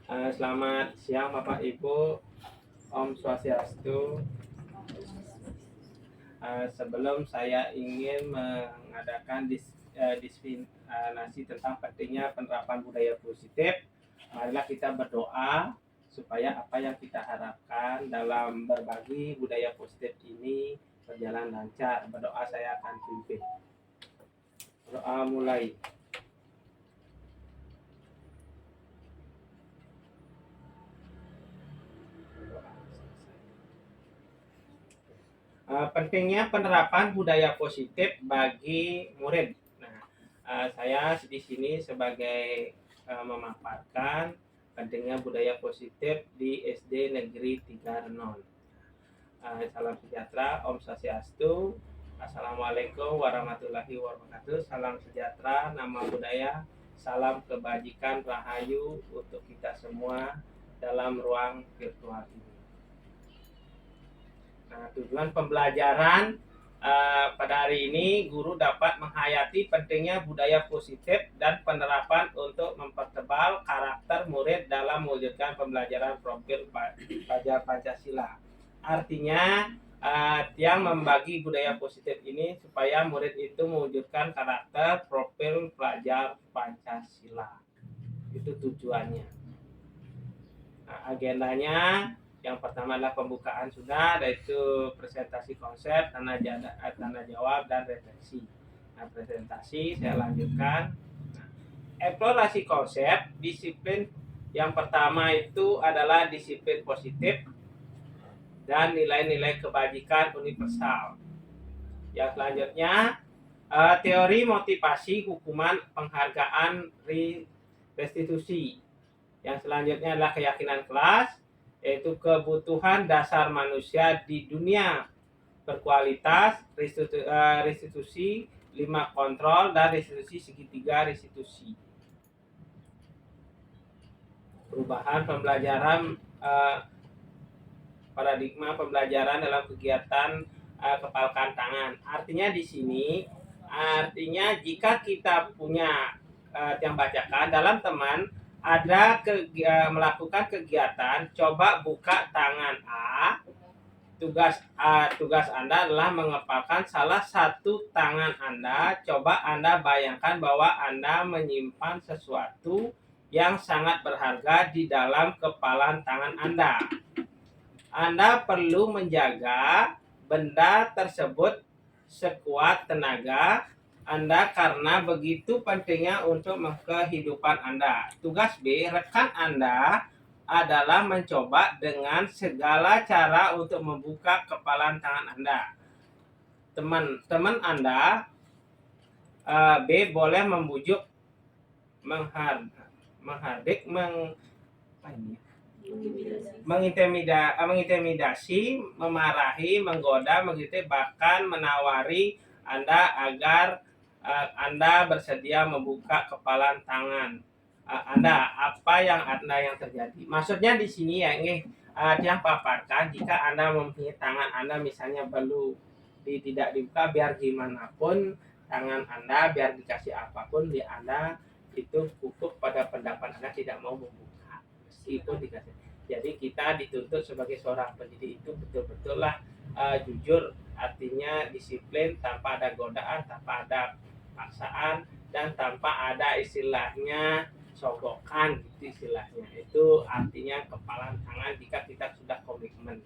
Selamat siang Bapak Ibu, Om Swastiastu. Sebelum saya ingin mengadakan diskusi tentang pentingnya penerapan budaya positif, marilah kita berdoa supaya apa yang kita harapkan dalam berbagi budaya positif ini berjalan lancar. Berdoa saya akan pimpin. Doa mulai. Pentingnya penerapan budaya positif bagi murid. Nah, saya di sini sebagai memaparkan pentingnya budaya positif di SD Negeri 3 Renon. Salam sejahtera, Om Swastiastu. Assalamualaikum warahmatullahi wabarakatuh. Salam sejahtera, nama budaya, salam kebajikan, rahayu untuk kita semua dalam ruang virtual ini. Nah, tujuan pembelajaran pada hari ini guru dapat menghayati pentingnya budaya positif dan penerapan untuk mempertebal karakter murid dalam mewujudkan pembelajaran profil pelajar Pancasila. Artinya yang membagi budaya positif ini supaya murid itu mewujudkan karakter profil pelajar Pancasila. Itu tujuannya. Nah, agendanya yang pertama adalah pembukaan sudah, yaitu presentasi konsep, tanda jawab, dan refleksi. Nah, presentasi saya lanjutkan. Nah, eksplorasi konsep, disiplin yang pertama itu adalah disiplin positif dan nilai-nilai kebajikan universal. Yang selanjutnya, teori motivasi, hukuman, penghargaan, restitusi. Yang selanjutnya adalah keyakinan kelas, yaitu kebutuhan dasar manusia di dunia berkualitas, restitusi 5 kontrol, dan restitusi segitiga restitusi. Perubahan pembelajaran, paradigma pembelajaran dalam kegiatan kepalkan tangan. Artinya di sini, artinya jika kita punya yang bacakan dalam teman ada melakukan kegiatan, coba buka tangan A. Tugas Anda adalah mengepalkan salah satu tangan Anda. Coba Anda bayangkan bahwa Anda menyimpan sesuatu yang sangat berharga di dalam kepalan tangan Anda. Anda perlu menjaga benda tersebut sekuat tenaga Anda karena begitu pentingnya untuk kehidupan Anda. Tugas B, rekan Anda adalah mencoba dengan segala cara untuk membuka kepalan tangan Anda. Teman Anda B boleh membujuk, menghardik, mengintimidasi, memarahi, menggoda, bahkan menawari Anda agar Anda bersedia membuka kepalan tangan Anda. Apa yang terjadi? Maksudnya di sini ya, ini yang paparkan jika Anda mempunyai tangan Anda misalnya tidak dibuka, biar gimana pun tangan Anda, biar dikasih apapun di Anda, itu pupuk pada pendapat Anda tidak mau membuka meskipun dikasih. Jadi kita dituntut sebagai seorang pendidik itu betul-betul lah jujur, artinya disiplin tanpa ada godaan, tanpa ada paksaan, dan tanpa ada istilahnya sogokan gitu istilahnya. Itu artinya kepalan tangan jika kita sudah komitmen.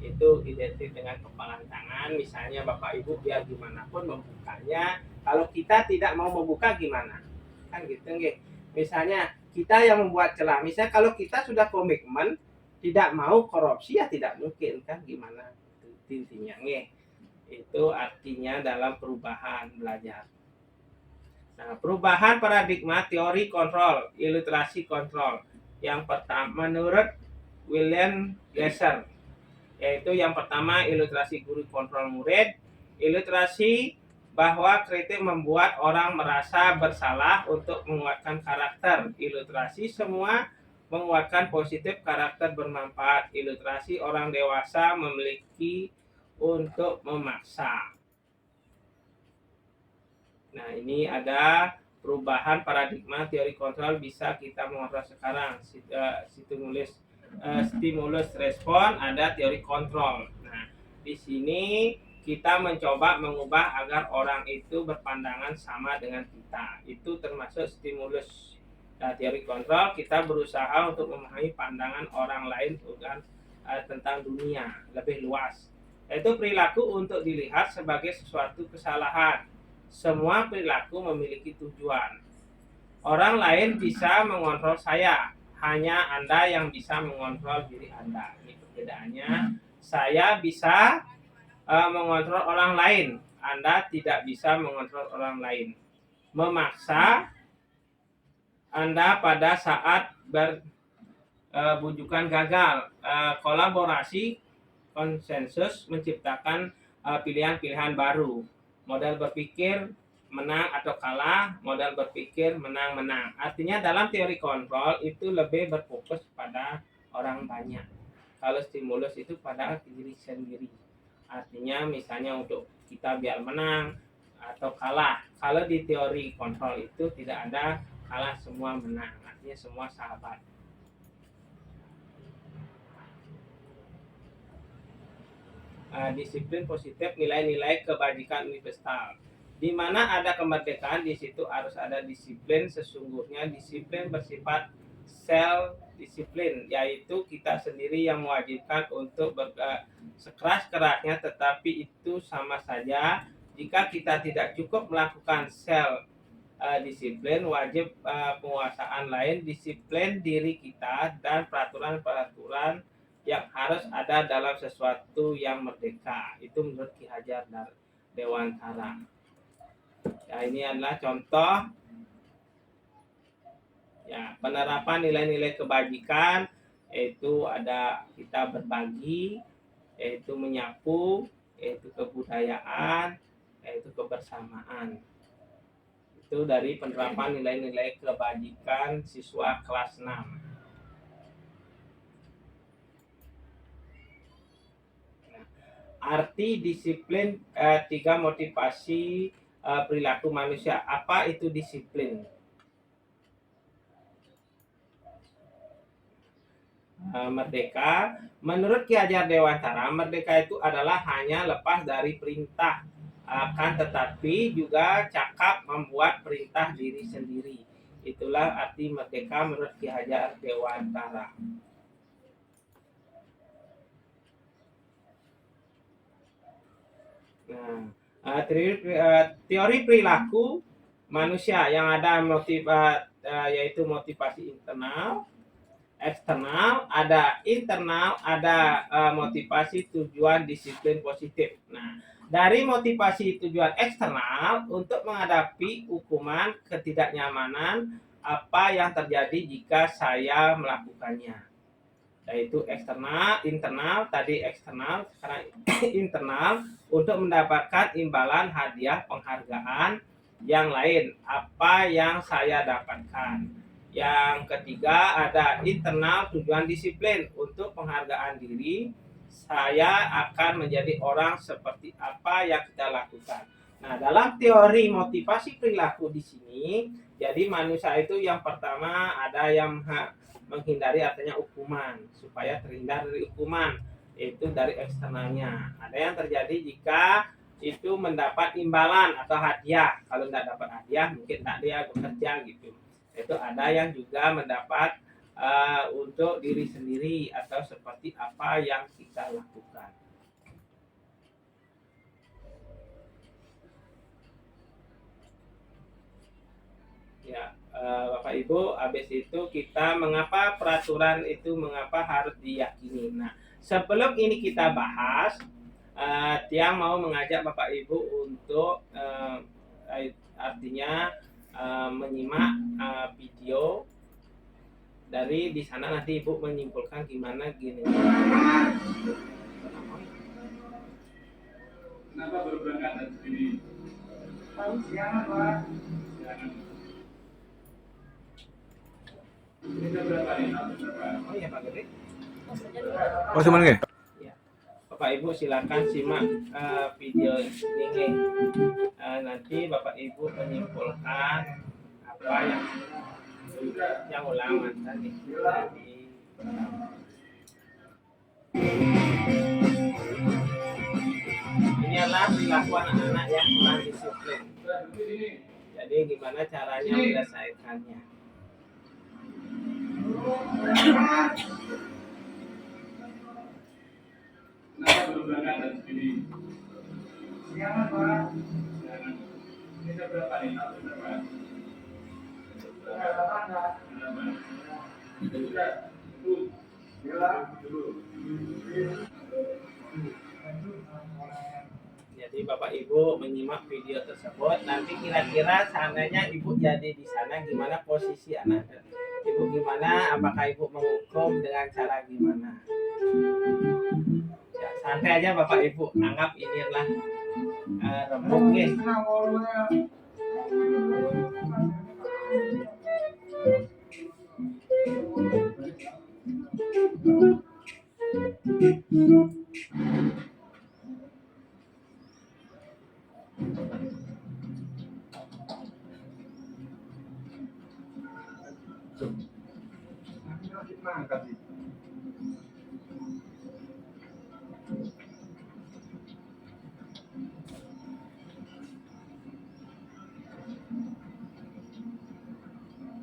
Itu identik dengan kepalan tangan. Misalnya Bapak Ibu biar gimana pun membukanya, kalau kita tidak mau membuka gimana? Kan gitu nggih. Misalnya kita yang membuat celah, misalnya kalau kita sudah komitmen tidak mau korupsi ya tidak mungkin, kan gimana? Itu intinya nggih. Itu artinya dalam perubahan belajar. Nah, perubahan paradigma teori kontrol, ilustrasi kontrol. Yang pertama menurut William Glasser, yaitu yang pertama ilustrasi guru kontrol murid, ilustrasi bahwa kritik membuat orang merasa bersalah untuk menguatkan karakter. Ilustrasi semua menguatkan positif, karakter bermanfaat. Ilustrasi orang dewasa memiliki untuk memaksa. Nah, ini ada perubahan paradigma teori kontrol bisa kita mengontrol sekarang. Stimulus respon, ada teori kontrol. Nah, di sini kita mencoba mengubah agar orang itu berpandangan sama dengan kita. Itu termasuk stimulus. Nah, teori kontrol kita berusaha untuk memahami pandangan orang lain tentang dunia lebih luas. Yaitu perilaku untuk dilihat sebagai sesuatu kesalahan. Semua perilaku memiliki tujuan. Orang lain bisa mengontrol saya, hanya Anda yang bisa mengontrol diri Anda. Ini perbedaannya. Saya bisa mengontrol orang lain, Anda tidak bisa mengontrol orang lain. Memaksa Anda pada saat berbujukan gagal. Kolaborasi, konsensus menciptakan pilihan-pilihan baru. Model berpikir menang atau kalah, modal berpikir menang-menang. Artinya dalam teori kontrol itu lebih berfokus pada orang banyak. Kalau stimulus itu pada diri sendiri. Artinya misalnya untuk kita biar menang atau kalah. Kalau di teori kontrol itu tidak ada kalah, semua menang. Artinya semua sahabat. Disiplin positif, nilai-nilai kebajikan universal. Di mana ada kemerdekaan, di situ harus ada disiplin. Sesungguhnya disiplin bersifat self disiplin, yaitu kita sendiri yang mewajibkan untuk sekeras-kerasnya, tetapi itu sama saja jika kita tidak cukup melakukan self disiplin, wajib penguasaan lain, disiplin diri kita, dan peraturan-peraturan yang harus ada dalam sesuatu yang merdeka. Itu menurut Ki Hajar Dewantara. Ya, ini adalah contoh ya penerapan nilai-nilai kebajikan, yaitu ada kita berbagi, yaitu menyapu, yaitu kebudayaan, yaitu kebersamaan. Itu dari penerapan nilai-nilai kebajikan siswa kelas 6. Arti disiplin, 3 motivasi perilaku manusia. Apa itu disiplin? Merdeka, menurut Ki Hajar Dewantara, merdeka itu adalah hanya lepas dari perintah, akan tetapi juga cakap membuat perintah diri sendiri. Itulah arti merdeka menurut Ki Hajar Dewantara. Nah, teori perilaku manusia yang ada yaitu motivasi internal, eksternal, ada internal, ada motivasi tujuan disiplin positif. Nah, dari motivasi tujuan eksternal untuk menghadapi hukuman ketidaknyamanan apa yang terjadi jika saya melakukannya. Yaitu eksternal, internal, tadi eksternal, sekarang internal, untuk mendapatkan imbalan, hadiah, penghargaan yang lain, apa yang saya dapatkan. Yang ketiga ada internal, tujuan disiplin, untuk penghargaan diri, saya akan menjadi orang seperti apa yang kita lakukan. Nah, dalam teori motivasi perilaku di sini, jadi manusia itu yang pertama ada yang menghindari, artinya hukuman, supaya terhindar dari hukuman, itu dari eksternalnya. Ada yang terjadi jika itu mendapat imbalan atau hadiah. Kalau tidak dapat hadiah, mungkin tidak dia bekerja gitu. Itu ada yang juga mendapat untuk diri sendiri atau seperti apa yang kita lakukan. Ya, Bapak Ibu, habis itu kita mengapa peraturan itu mengapa harus diyakini. Nah, sebelum ini kita bahas, Tiang mau mengajak Bapak Ibu untuk artinya menyimak video dari di sana, nanti Ibu menyimpulkan gimana gini. Kenapa baru berangkat dari sini? Siangan, Pak. Siangan. Ini berapa nih? Oh iya Pak Gede. Oh cuman nggak? Ya. Bapak Ibu silakan simak video ini. Nanti Bapak Ibu menyimpulkan apa yang ulangan tadi. Jadi, ini adalah perilaku anak-anak yang kurang disiplin. Jadi gimana caranya menyelesaikannya? Kenapa belum berangkat dari sini? Siangan, Pak. Siangan. Ini jam berapa nih? Jam berapa? Sudah. Dulu. Dulu. Jadi Bapak Ibu menyimak video tersebut, nanti kira-kira seandainya Ibu jadi di sana gimana posisi anak Ibu, gimana? Apakah Ibu menghukum dengan cara gimana? Ya, santai aja Bapak Ibu, anggap ini adalah rembuk nih.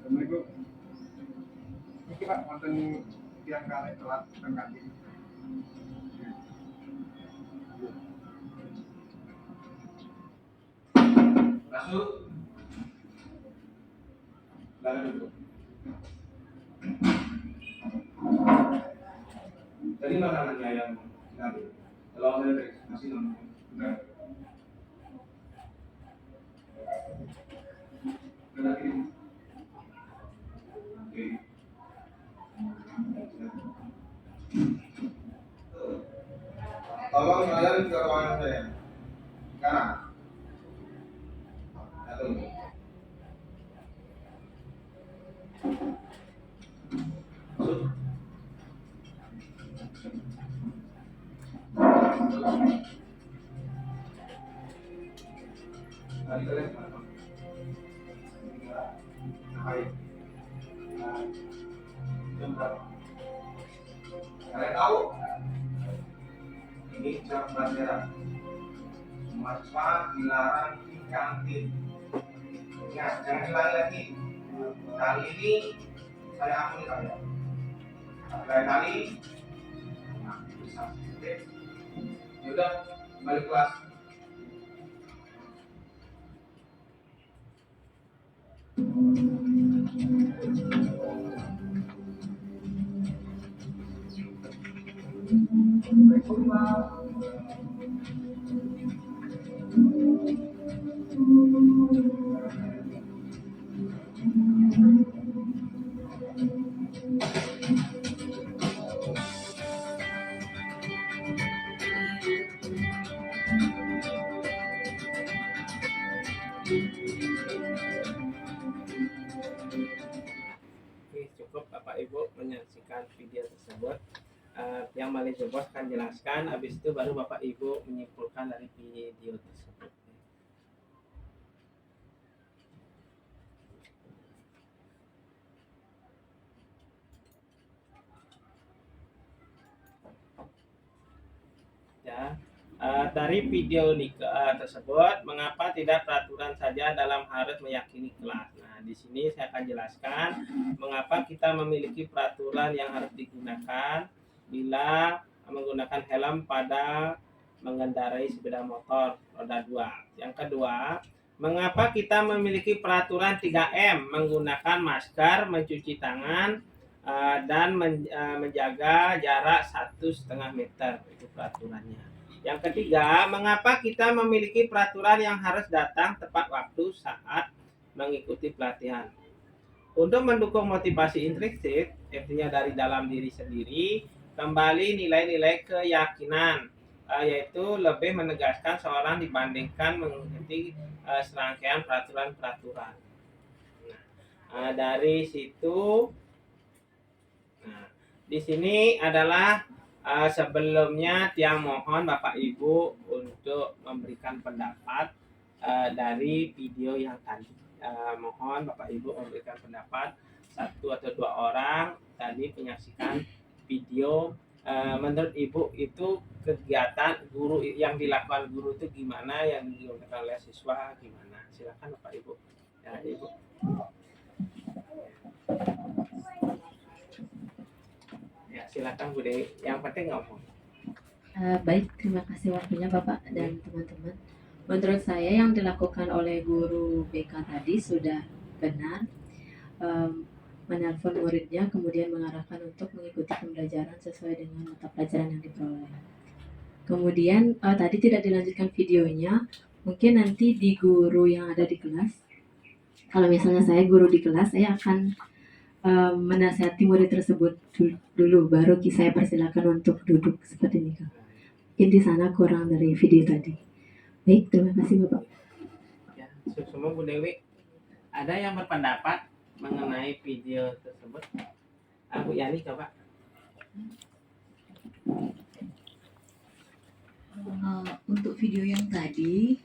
Assalamualaikum. Ini Pak, wonten tiang kali telat angkat ini. Masuk. Lalu duduk. Tadi makanannya yang nanti. Kalau saya masih nongkrong. Enggak. Kenapa ini? Oke. Tolong kalian ke ruangan saya. Sekarang. Satu. Masuk. Tadi kalian mana? Ngapain? Jam berapa? Kalian tahu? Ini jam pelajaran. Mahasiswa dilarang di kantin. Ingat, jangan diulangi lagi. Kali ini saya ampuni kalian. Lain kali, nah, bisa. Oke? Yaudah, balik kelas. Oke, cukup Bapak Ibu menyaksikan video tersebut. Yang Manajer Bos akan jelaskan, habis itu baru Bapak Ibu menyimpulkan dari video tersebut. Ya, dari video tersebut, mengapa tidak peraturan saja dalam harus meyakini kelas. Nah, di sini saya akan jelaskan mengapa kita memiliki peraturan yang harus digunakan bila menggunakan helm pada mengendarai sepeda motor roda 2. Yang kedua, mengapa kita memiliki peraturan 3M menggunakan masker, mencuci tangan, dan menjaga jarak 1,5 meter, itu peraturannya. Yang ketiga, mengapa kita memiliki peraturan yang harus datang tepat waktu saat mengikuti pelatihan. Untuk mendukung motivasi intrinsik, artinya dari dalam diri sendiri, kembali nilai-nilai keyakinan, yaitu lebih menegaskan seorang dibandingkan mengikuti serangkaian peraturan-peraturan. Nah, dari situ, nah, di sini adalah sebelumnya Tiang mohon Bapak Ibu untuk memberikan pendapat dari video yang tadi. Mohon Bapak Ibu memberikan pendapat, 1 atau 2 orang tadi menyaksikan video. Menurut Ibu itu kegiatan guru yang dilakukan guru itu gimana, yang dilakukan oleh siswa gimana? Silakan Bapak Ibu. Ya, Ibu. Ya, silakan Bu Dewi. Yang penting ngomong. Baik, terima kasih waktunya Bapak dan teman-teman. Menurut saya yang dilakukan oleh guru BK tadi sudah benar. Menelpon muridnya kemudian mengarahkan untuk mengikuti pembelajaran sesuai dengan mata pelajaran yang diperoleh. Kemudian tadi tidak dilanjutkan videonya, mungkin nanti di guru yang ada di kelas. Kalau misalnya saya guru di kelas, saya akan menasihati murid tersebut dulu, baru saya persilakan untuk duduk seperti ini, Kak. Mungkin di sana kurang dari video tadi. Baik, terima kasih Bapak. Ya, semua Bu Dewi. Ada yang berpendapat mengenai video tersebut? Bu Yani coba. Untuk video yang tadi,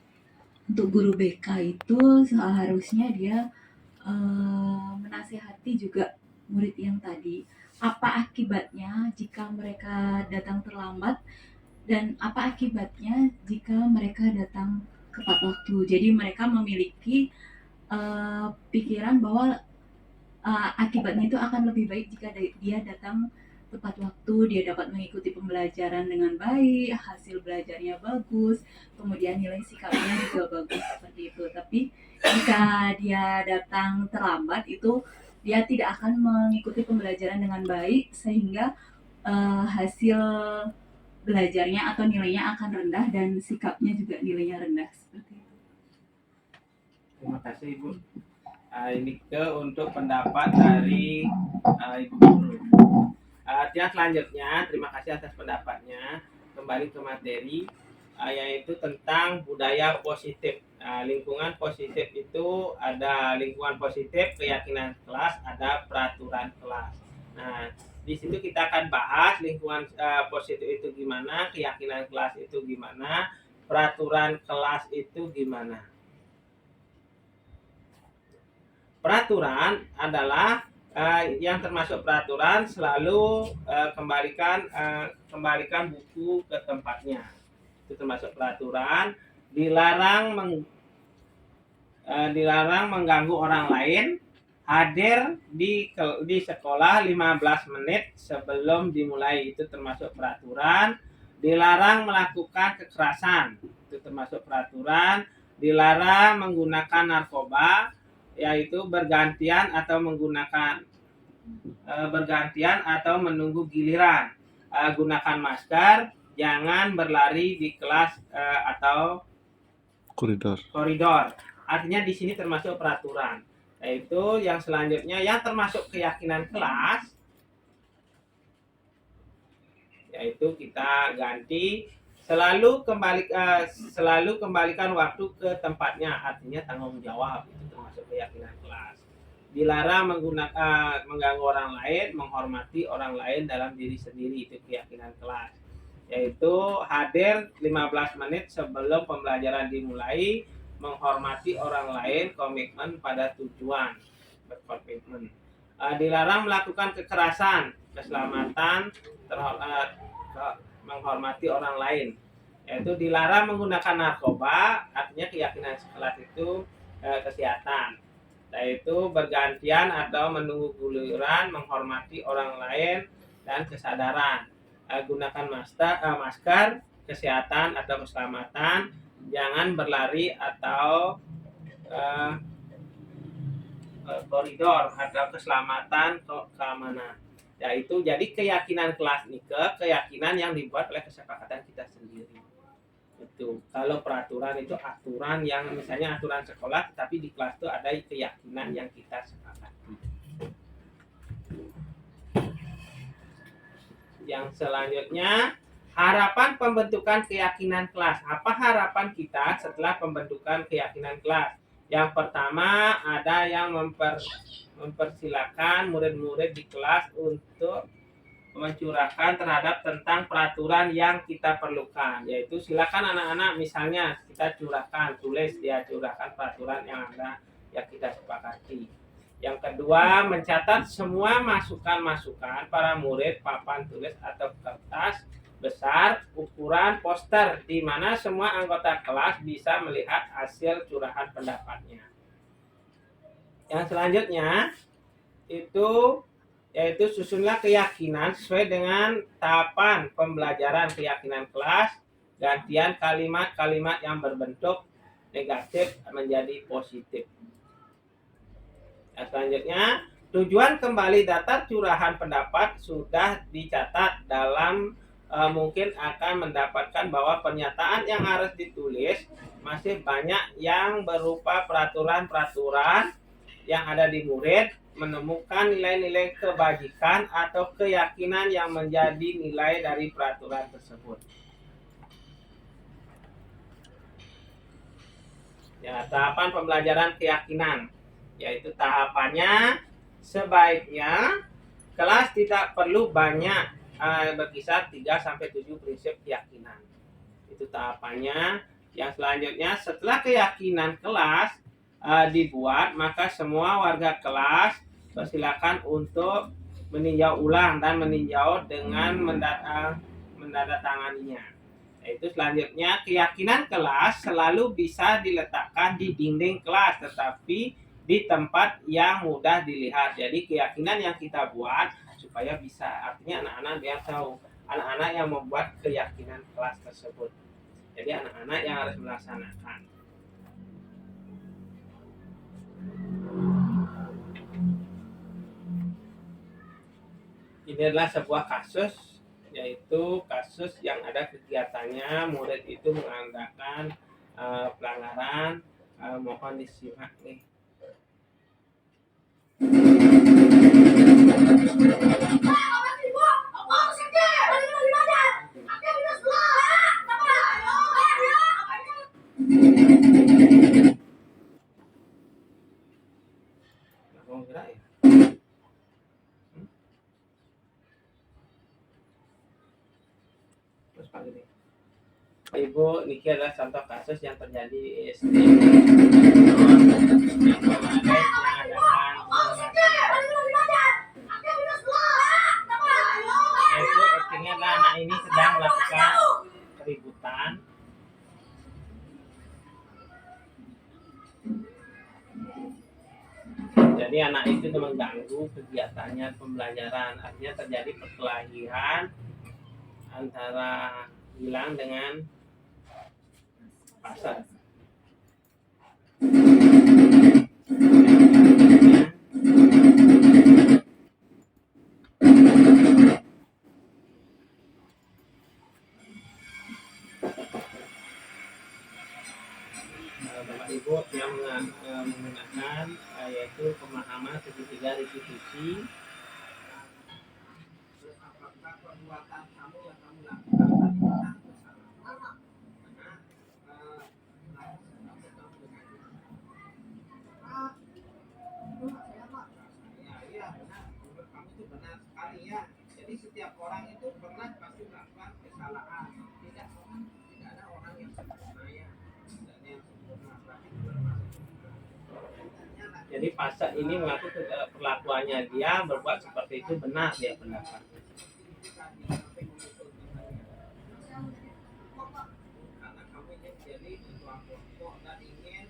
untuk guru BK itu seharusnya dia menasihati juga murid yang tadi apa akibatnya jika mereka datang terlambat dan apa akibatnya jika mereka datang tepat waktu. Jadi mereka memiliki pikiran bahwa akibatnya itu akan lebih baik jika dia datang tepat waktu, dia dapat mengikuti pembelajaran dengan baik, hasil belajarnya bagus, kemudian nilai sikapnya juga bagus seperti itu. Tapi jika dia datang terlambat itu dia tidak akan mengikuti pembelajaran dengan baik sehingga hasil belajarnya atau nilainya akan rendah dan sikapnya juga nilainya rendah seperti itu. Terima kasih Ibu. Ini untuk pendapat dari Ibu Guru. Yang selanjutnya, terima kasih atas pendapatnya. Kembali ke materi, yaitu tentang budaya positif. Lingkungan positif itu ada lingkungan positif, keyakinan kelas, ada peraturan kelas. Nah, di situ kita akan bahas lingkungan positif itu gimana, keyakinan kelas itu gimana, peraturan kelas itu gimana. Peraturan adalah yang termasuk peraturan selalu kembalikan buku ke tempatnya. Itu termasuk peraturan. Dilarang mengganggu orang lain. Hadir di sekolah 15 menit sebelum dimulai, itu termasuk peraturan. Dilarang melakukan kekerasan, itu termasuk peraturan. Dilarang menggunakan narkoba, yaitu bergantian atau menunggu giliran. Gunakan masker, jangan berlari di kelas atau koridor. Artinya di sini termasuk peraturan. Yaitu yang selanjutnya yang termasuk keyakinan kelas, yaitu kita ganti selalu kembalikan waktu ke tempatnya, artinya tanggung jawab, itu termasuk keyakinan kelas. Dilarang mengganggu orang lain, menghormati orang lain dalam diri sendiri, itu keyakinan kelas. Yaitu hadir 15 menit sebelum pembelajaran dimulai, menghormati orang lain, komitmen pada tujuan, berkomitmen. Dilarang melakukan kekerasan, keselamatan, menghormati orang lain. Yaitu dilarang menggunakan narkoba, artinya keyakinan kelas itu kesehatan. Yaitu bergantian atau menunggu giliran, menghormati orang lain, dan kesadaran. Gunakan masker, kesehatan atau keselamatan, jangan berlari atau koridor atau keselamatan keamanan. Yaitu jadi keyakinan kelas ini keyakinan yang dibuat oleh kesepakatan kita sendiri. Itu kalau peraturan itu aturan yang misalnya aturan sekolah, tapi di kelas itu ada keyakinan yang kita sepakati. Yang selanjutnya, harapan pembentukan keyakinan kelas. Apa harapan kita setelah pembentukan keyakinan kelas? Yang pertama, ada yang mempersilakan murid-murid di kelas untuk mencurahkan terhadap tentang peraturan yang kita perlukan. Yaitu silakan anak-anak misalnya kita curahkan, tulis dia curahkan peraturan yang ada yang kita sepakati. Yang kedua, mencatat semua masukan-masukan para murid papan tulis atau kertas besar ukuran poster di mana semua anggota kelas bisa melihat hasil curahan pendapatnya. Yang selanjutnya itu yaitu susunlah keyakinan sesuai dengan tahapan pembelajaran keyakinan kelas, gantian kalimat-kalimat yang berbentuk negatif menjadi positif. Yang selanjutnya, tujuan kembali daftar curahan pendapat sudah dicatat dalam mungkin akan mendapatkan bahwa pernyataan yang harus ditulis masih banyak yang berupa peraturan-peraturan yang ada di murid, menemukan nilai-nilai kebajikan atau keyakinan yang menjadi nilai dari peraturan tersebut. Ya, tahapan pembelajaran keyakinan, yaitu tahapannya sebaiknya kelas tidak perlu banyak, berkisar 3-7 prinsip keyakinan. Itu tahapannya. Yang selanjutnya, setelah keyakinan kelas dibuat, maka semua warga kelas persilakan untuk meninjau ulang dan meninjau dengan menandatanganinya. Yaitu selanjutnya, keyakinan kelas selalu bisa diletakkan di dinding kelas, tetapi di tempat yang mudah dilihat. Jadi keyakinan yang kita buat supaya bisa, artinya anak-anak biar tahu, anak-anak yang membuat keyakinan kelas tersebut. Jadi anak-anak yang harus melaksanakan. Ini adalah sebuah kasus, yaitu kasus yang ada kegiatannya murid itu mengadakan pelanggaran. Mohon disimak nih. Ibu, ini adalah contoh kasus yang terjadi di SD yang itu artinya adalah anak ini sedang melakukan keributan. Jadi anak itu mengganggu kegiatannya pembelajaran, artinya terjadi perkelahian antara Gilang dengan Pasar. Bapak Ibu yang menggunakan yaitu pemahaman segitiga restitusi. Apakah perbuatan kamu yang kamu lakukan bersalah? Iya benar, menurut kamu itu benar sekali ya. Jadi setiap orang itu pernah pasti melakukan kesalahan. Tidak ada orang yang sempurna ya. Tidak ada yang sempurna. Jadi Pasar ini mengaku perlakuannya dia berbuat seperti itu benar dia pendapatnya. Karena kamu ingin jadi ketua kelompok dan ingin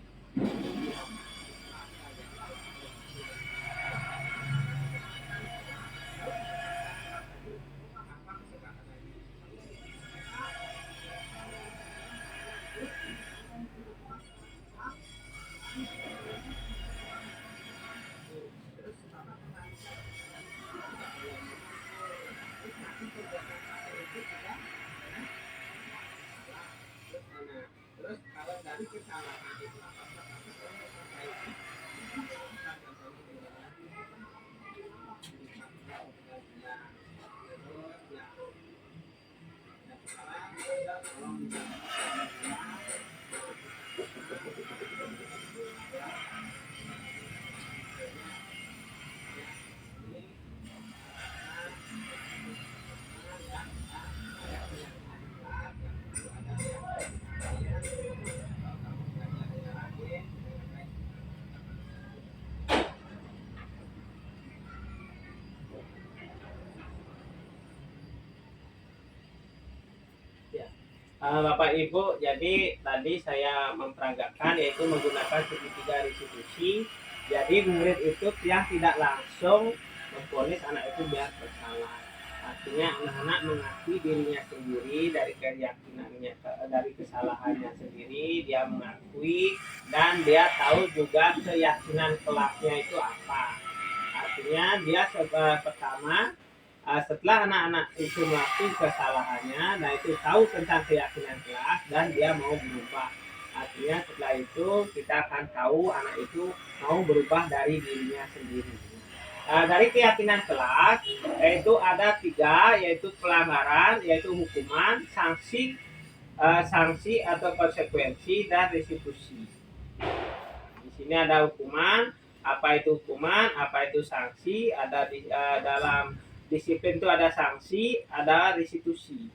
Bapak Ibu, jadi tadi saya memperagakan yaitu menggunakan segitiga restitusi. Jadi murid itu yang tidak langsung memvonis anak itu biar bersalah. Artinya anak-anak mengakui dirinya sendiri dari keyakinannya, dari kesalahannya sendiri, dia mengakui dan dia tahu juga keyakinan kelasnya itu apa. Artinya dia pertama setelah anak-anak itu melakukan kesalahannya, nah itu tahu tentang keyakinan kelas dan dia mau berubah. Artinya setelah itu kita akan tahu anak itu mau berubah dari dirinya sendiri. Dari keyakinan kelas yaitu ada 3, yaitu pelanggaran, yaitu hukuman, sanksi atau konsekuensi, dan restitusi. Di sini ada hukuman, apa itu hukuman, apa itu sanksi, ada di dalam disiplin itu ada sanksi, ada restitusi.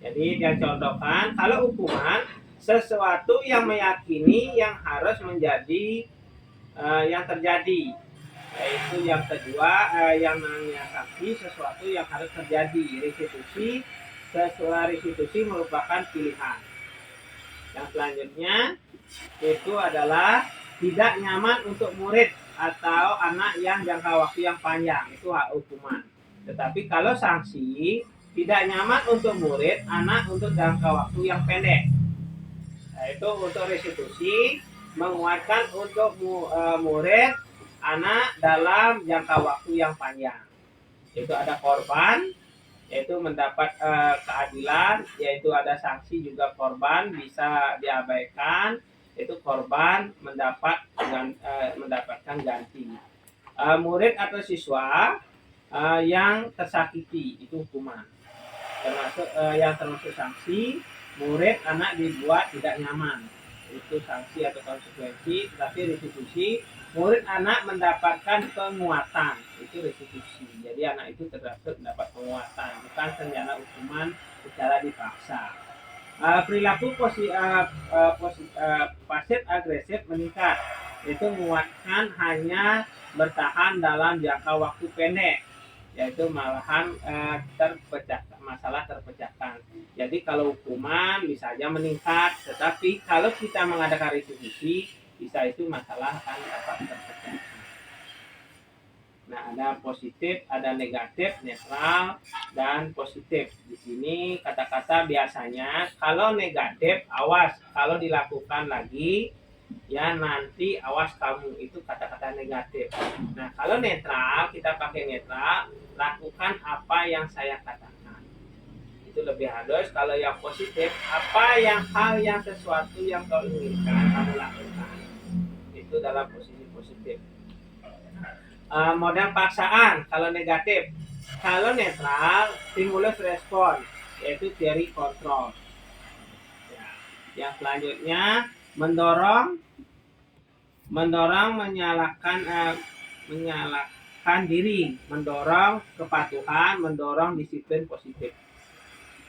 Jadi dia contohkan, kalau hukuman sesuatu yang meyakini yang harus menjadi yang terjadi. Yaitu yang kedua, yang namanya sanksi sesuatu yang harus terjadi. Restitusi merupakan pilihan. Yang selanjutnya itu adalah tidak nyaman untuk murid atau anak yang jangka waktu yang panjang, itu hak hukuman. Tetapi kalau sanksi tidak nyaman untuk murid, anak untuk jangka waktu yang pendek. Yaitu untuk restitusi menguatkan untuk murid anak dalam jangka waktu yang panjang. Itu ada korban, yaitu mendapat keadilan, yaitu ada sanksi juga korban bisa diabaikan, yaitu korban mendapatkan ganti. Murid atau siswa yang tersakiti itu hukuman. Termasuk yang termasuk sanksi, murid anak dibuat tidak nyaman. Itu sanksi atau konsekuensi. Tapi restitusi, murid anak mendapatkan penguatan, itu restitusi. Jadi anak itu terdapat mendapat penguatan, bukan ternyata hukuman secara dipaksa. Perilaku pasif agresif meningkat, itu menguatkan hanya bertahan dalam jangka waktu pendek, yaitu malahan masalah terpecahkan. Jadi kalau hukuman bisa saja meningkat, tetapi kalau kita mengadakan restitusi bisa itu masalah akan dapat terpecahkan. Nah, ada positif, ada negatif, netral, dan positif. Di sini kata-kata biasanya kalau negatif, awas kalau dilakukan lagi, ya nanti awas kamu, itu kata-kata negatif. Nah, kalau netral, kita pakai netral, lakukan apa yang saya katakan. Itu lebih halus. Kalau yang positif, apa yang hal yang sesuatu yang kau inginkan kamu lakukan. Itu dalam posisi positif. Model paksaan kalau negatif. Kalau netral, stimulus respon, yaitu teori kontrol. Ya. Yang selanjutnya mendorong menyalahkan diri, mendorong kepatuhan, mendorong disiplin positif.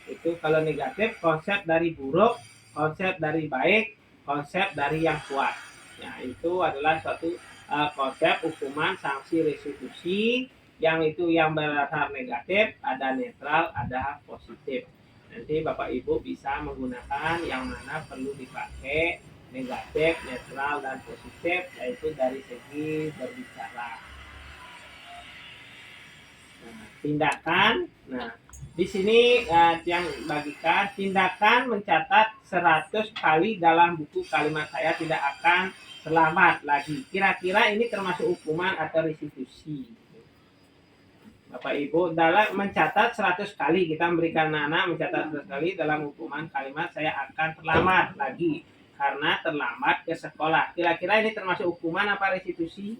Itu kalau negatif, konsep dari buruk, konsep dari baik, konsep dari yang kuat. Ya, itu adalah suatu konsep hukuman, sanksi, restitusi. Yang itu yang berdasar negatif, ada netral, ada positif. Nanti Bapak Ibu bisa menggunakan yang mana perlu dipakai, negatif, netral, dan positif, yaitu dari segi berbicara. Nah, tindakan. Nah, di sini yang bagikan tindakan mencatat 100 kali dalam buku kalimat saya tidak akan selamat lagi. Kira-kira ini termasuk hukuman atau restitusi? Bapak Ibu, dalam mencatat 100 kali, kita memberikan anak mencatat 100 kali dalam hukuman kalimat saya akan terlambat lagi karena terlambat ke sekolah. Kira-kira ini termasuk hukuman apa restitusi?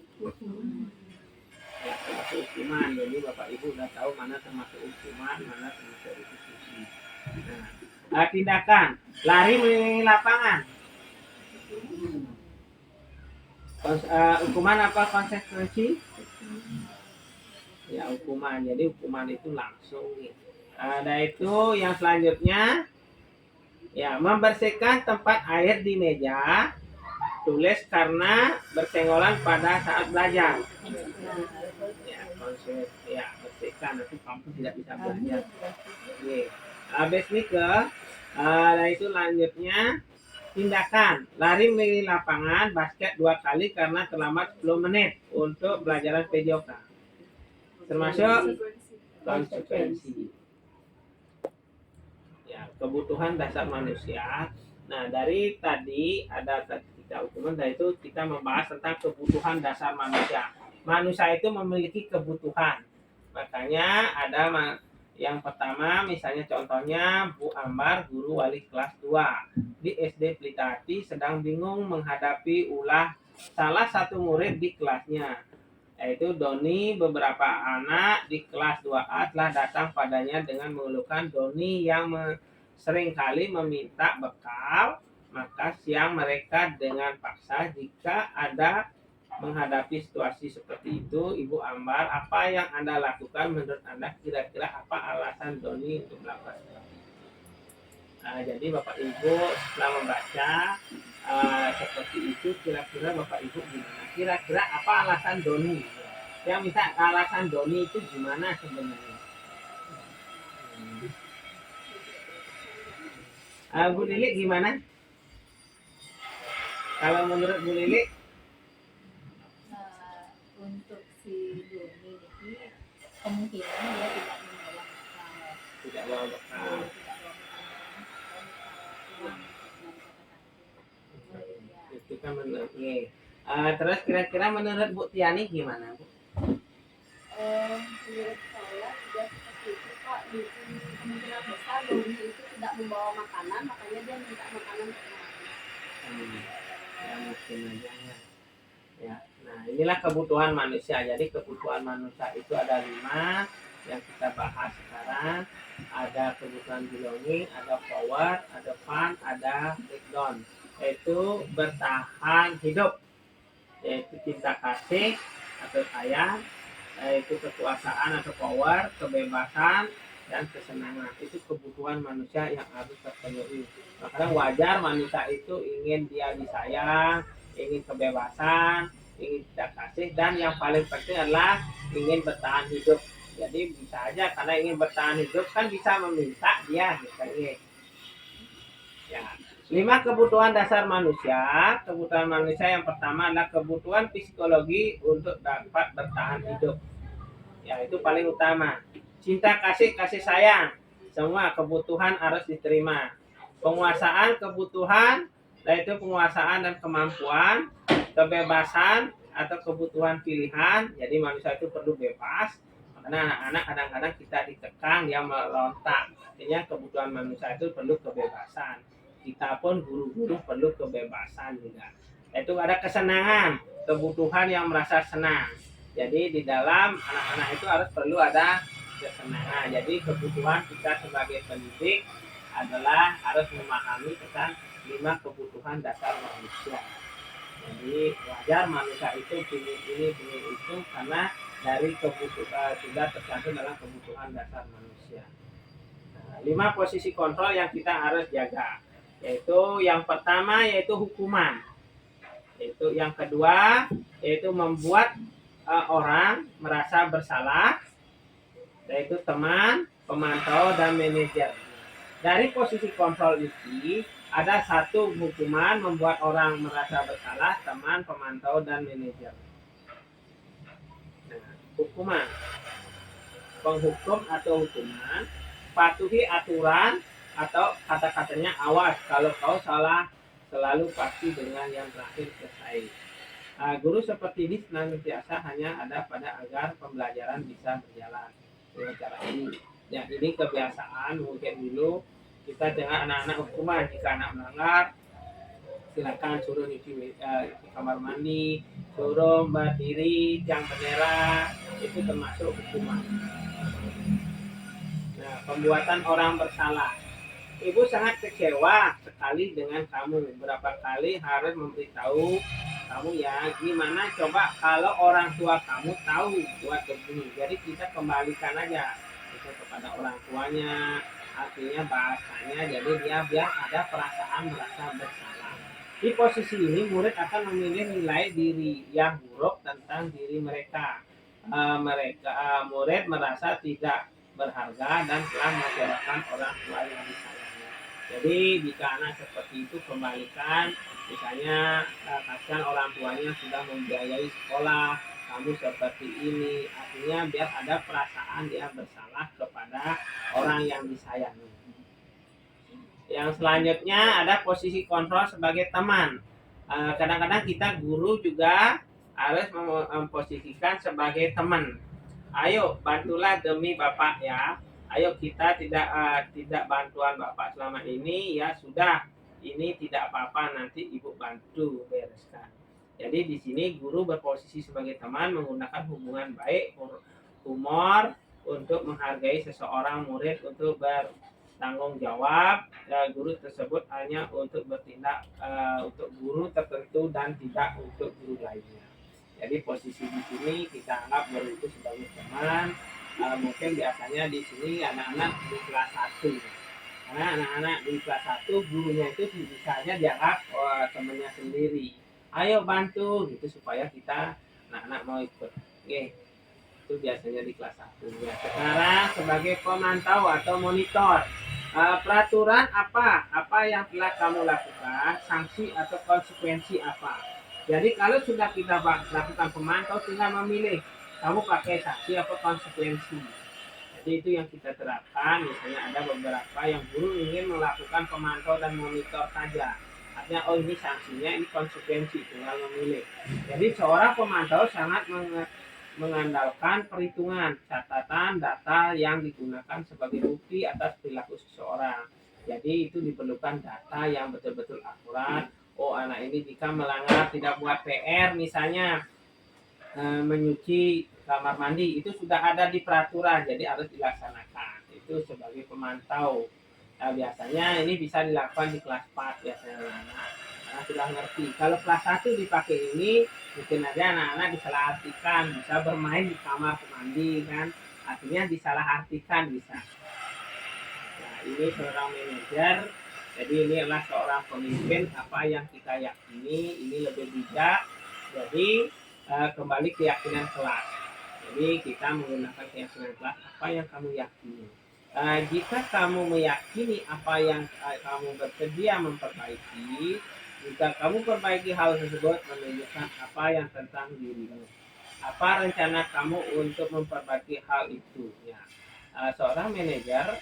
Ya, termasuk hukuman. Jadi Bapak Ibu udah tahu mana termasuk hukuman, mana termasuk restitusi. Nah, tindakan lari mengelilingi lapangan. Hukuman apa konsekuensi? Ya, hukuman. Jadi hukuman itu langsung. Ada itu yang selanjutnya. Ya, membersihkan tempat air di meja tulis karena bersenggolan pada saat belajar. Ya, konsep ya bersihkan, nanti kamu tidak bisa belajar. Oke. Habis ini ke Nah itu lanjutnya tindakan lari mengelilingi lapangan basket 2 kali karena terlambat 10 menit untuk pelajaran PJOK. Termasuk konsekuensi. Ya, kebutuhan dasar manusia. Nah, dari tadi ada 3 hukuman, dari itu kita membahas tentang kebutuhan dasar manusia. Manusia itu memiliki kebutuhan. Makanya ada yang pertama, misalnya contohnya Bu Ambar, guru wali kelas 2 di SD Pelitati sedang bingung menghadapi ulah salah satu murid di kelasnya, yaitu Doni. Beberapa anak di kelas 2A telah datang padanya dengan mengeluhkan Doni yang seringkali meminta bekal. Maka siang mereka dengan paksa. Jika ada menghadapi situasi seperti itu, Ibu Ambar, apa yang Anda lakukan? Menurut Anda kira-kira apa alasan Doni untuk melakukan seperti itu? Nah, jadi Bapak Ibu setelah membaca seperti itu, kira-kira Bapak Ibu gimana? Kira-kira apa alasan Doni? Yang minta alasan Doni itu gimana sebenarnya? Bu Lili gimana? Kalau menurut Bu Lili? Untuk si Doni ini kemungkinan dia tidak membawa bekal. Tidak bawa bekal. Itu kan menurut terus kira-kira menurut Bu Tiani gimana, Bu? Menurut saya juga seperti itu Pak. Kemungkinan besar Doni itu tidak membawa makanan, makanya dia minta makanan ke kemari. Ya mungkin aja ya. Nah inilah kebutuhan manusia. Jadi kebutuhan manusia itu ada 5 yang kita bahas sekarang. Ada kebutuhan belonging, ada power, ada fun, ada breakdown. Yaitu bertahan hidup, yaitu cinta kasih atau sayang, yaitu kekuasaan atau power, kebebasan, dan kesenangan. Itu kebutuhan manusia yang harus terpenuhi. Makanya wajar manusia itu ingin dia disayang, ingin kebebasan, ingin cinta kasih, dan yang paling penting adalah ingin bertahan hidup. Jadi bisa aja karena ingin bertahan hidup kan bisa meminta dia misalnya. Ya. 5 kebutuhan dasar manusia. Kebutuhan manusia yang pertama adalah kebutuhan psikologi untuk dapat bertahan hidup. Ya, itu paling utama. Cinta kasih, kasih sayang. Semua kebutuhan harus diterima. Penguasaan kebutuhan, yaitu penguasaan dan kemampuan. Kebebasan atau kebutuhan pilihan. Jadi manusia itu perlu bebas. Karena anak-anak kadang-kadang kita dikekang, dia merontak. Artinya kebutuhan manusia itu perlu kebebasan. Kita pun guru-guru perlu kebebasan juga. Itu ada kesenangan, kebutuhan yang merasa senang. Jadi di dalam anak-anak itu harus perlu ada kesenangan. Jadi kebutuhan kita sebagai pendidik adalah harus memahami tentang 5 kebutuhan dasar manusia. Jadi wajar manusia itu pilih ini pilih itu karena dari kebutuhan sudah tercantum dalam kebutuhan dasar manusia. Nah, 5 posisi kontrol yang kita harus jaga, yaitu yang pertama yaitu hukuman, yaitu yang kedua yaitu membuat orang merasa bersalah, yaitu teman, pemantau, dan manajer. Dari posisi kontrol ini ada 1 hukuman membuat orang merasa bersalah, teman, pemantau, dan manajer. Nah, hukuman, penghukum atau hukuman, patuhi aturan atau kata-katanya awas kalau kau salah, selalu pasti dengan yang terakhir selesai. Guru seperti ini senantiasa hanya ada pada agar pembelajaran bisa berjalan dengan cara ini. Ya, ini kebiasaan mungkin dulu kita dengan anak-anak hukuman. Jika anak melanggar, silakan suruh nyuci kamar mandi, suruh berdiri tiang bendera, itu termasuk hukuman. Nah, pembuatan orang bersalah. Ibu sangat kecewa sekali dengan kamu. Berapa kali harus memberitahu kamu ya, gimana coba kalau orang tua kamu tahu buat begini. Jadi kita kembalikan aja itu kepada orang tuanya, artinya bahasanya, jadi dia biar ada perasaan merasa bersalah. Di posisi ini murid akan memilih nilai diri yang buruk tentang diri mereka. Murid merasa tidak berharga dan telah mengecewakan orang tua yang disayangnya. Jadi jika anak seperti itu kembalikan, misalnya kasihan orang tuanya sudah membiayai sekolah, kamu seperti ini, artinya biar ada perasaan dia bersalah kepada orang yang disayangi. Yang selanjutnya ada posisi kontrol sebagai teman. Kadang-kadang kita guru juga harus memposisikan sebagai teman. Ayo bantulah demi Bapak ya. Ayo kita tidak bantuan Bapak selama ini ya sudah. Ini tidak apa-apa, nanti Ibu bantu bereskan. Jadi di sini guru berposisi sebagai teman menggunakan hubungan baik, humor untuk menghargai seseorang murid untuk bertanggung jawab. Guru tersebut hanya untuk bertindak untuk guru tertentu dan tidak untuk guru lainnya. Jadi posisi di sini kita anggap guru itu sebagai teman. Mungkin biasanya di sini anak-anak di kelas 1. Karena anak-anak di kelas 1 gurunya itu misalnya dianggap temannya sendiri. Ayo bantu gitu supaya kita anak-anak mau ikut. Oke. Itu biasanya di kelas 1 ya. Sekarang sebagai pemantau atau monitor. Peraturan apa yang telah kamu lakukan, sanksi atau konsekuensi apa. Jadi kalau sudah kita lakukan pemantau, tinggal memilih kamu pakai sanksi atau konsekuensi. Jadi itu yang kita terapkan. Misalnya ada beberapa yang guru ingin melakukan pemantau dan monitor saja. Artinya oh ini sanksinya, ini konsekuensi, tinggal memilih. Jadi seorang pemantau sangat mengandalkan perhitungan, catatan, data yang digunakan sebagai bukti atas perilaku seseorang. Jadi itu diperlukan data yang betul-betul akurat. Oh anak ini jika melanggar tidak buat PR misalnya menyuci kamar mandi itu sudah ada di peraturan, jadi harus dilaksanakan. Itu sebagai pemantau. Nah, biasanya ini bisa dilakukan di kelas 4 biasanya anak-anak karena sudah ngerti. Kalau kelas 1 dipakai ini mungkin aja anak-anak disalahartikan, bisa bermain di kamar mandi kan, artinya disalahartikan bisa. Nah ini seorang manajer, jadi ini adalah seorang pemimpin. Apa yang kita yakini ini lebih bijak. Jadi kembali keyakinan kelas. Jadi kita menggunakan keyakinan kelas apa yang kamu yakini. Jika kamu meyakini apa yang kamu bersedia memperbaiki, jika kamu perbaiki hal tersebut menunjukkan apa yang tentang dirimu. Apa rencana kamu untuk memperbaiki hal itu? Ya. Seorang manajer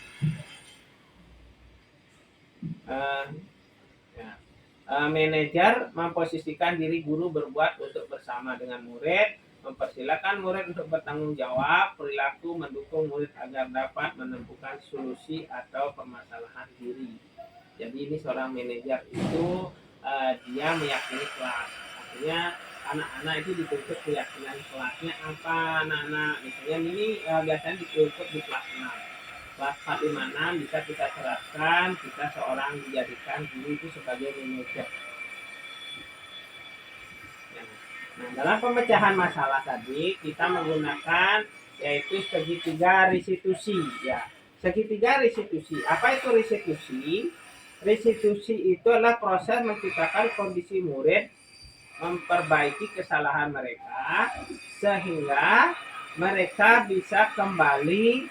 manajer memposisikan diri guru berbuat untuk bersama dengan murid, mempersilahkan murid untuk bertanggung jawab, perilaku mendukung murid agar dapat menemukan solusi atau permasalahan diri. Jadi ini seorang manajer itu dia meyakini kelas. Artinya anak-anak itu dituntut keyakinan kelasnya apa anak-anak. Misalnya ini biasanya dituntut di kelas 6. Kelas 4, 5, 6 bisa kita terapkan, kita seorang dijadikan guru itu sebagai manajer. Nah, dalam pemecahan masalah tadi kita menggunakan yaitu segitiga restitusi ya. Segitiga restitusi. Apa itu restitusi? Restitusi itu adalah proses menciptakan kondisi murid memperbaiki kesalahan mereka sehingga mereka bisa kembali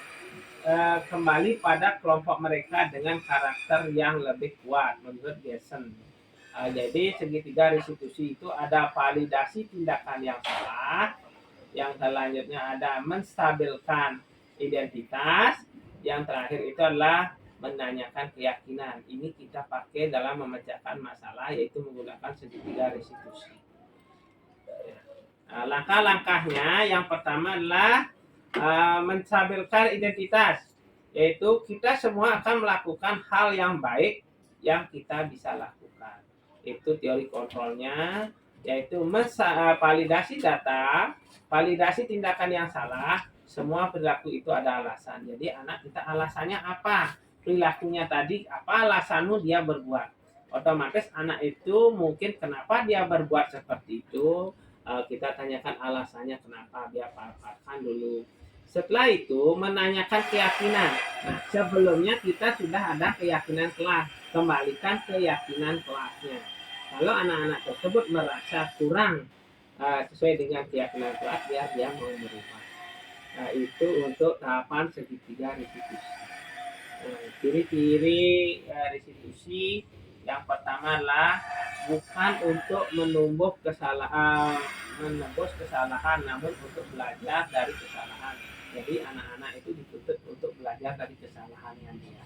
pada kelompok mereka dengan karakter yang lebih kuat menurut Gerson. Jadi segitiga restitusi itu ada validasi tindakan yang salah, yang selanjutnya ada menstabilkan identitas, yang terakhir itu adalah menanyakan keyakinan. Ini kita pakai dalam memecahkan masalah yaitu menggunakan segitiga restitusi. Langkah-langkahnya yang pertama adalah menstabilkan identitas, yaitu kita semua akan melakukan hal yang baik yang kita bisa lakukan. Itu teori kontrolnya, yaitu validasi data, validasi tindakan yang salah. Semua perilaku itu ada alasan. Jadi anak kita alasannya apa? Perilakunya tadi apa alasanmu dia berbuat? Otomatis anak itu mungkin kenapa dia berbuat seperti itu. Kita tanyakan alasannya kenapa, dia paparkan dulu. Setelah itu menanyakan keyakinan. Nah, sebelumnya kita sudah ada keyakinan kelas. Kembalikan keyakinan kelasnya. Kalau anak-anak tersebut merasa kurang sesuai dengan keyakinan kelas, dia mau merubah. Nah, itu untuk tahapan segitiga restitusi. Ciri-ciri restitusi yang pertama adalah bukan untuk menembus kesalahan, namun untuk belajar dari kesalahan. Jadi anak-anak itu dituntut untuk belajar dari kesalahannya dia.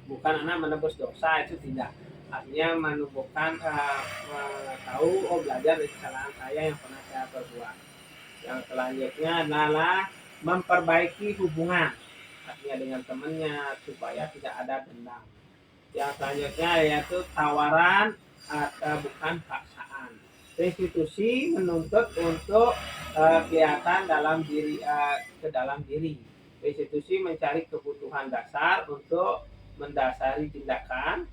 Bukan anak menebus dosa, itu tidak. Artinya menumbuhkan tahu, belajar dari kesalahan saya yang pernah saya perbuat. Yang selanjutnya adalah memperbaiki hubungan, artinya dengan temannya, supaya tidak ada dendam. Yang selanjutnya yaitu tawaran atau bukan paksaan. Restitusi menuntut untuk kelihatan ke dalam diri. Restitusi mencari kebutuhan dasar untuk mendasari tindakan,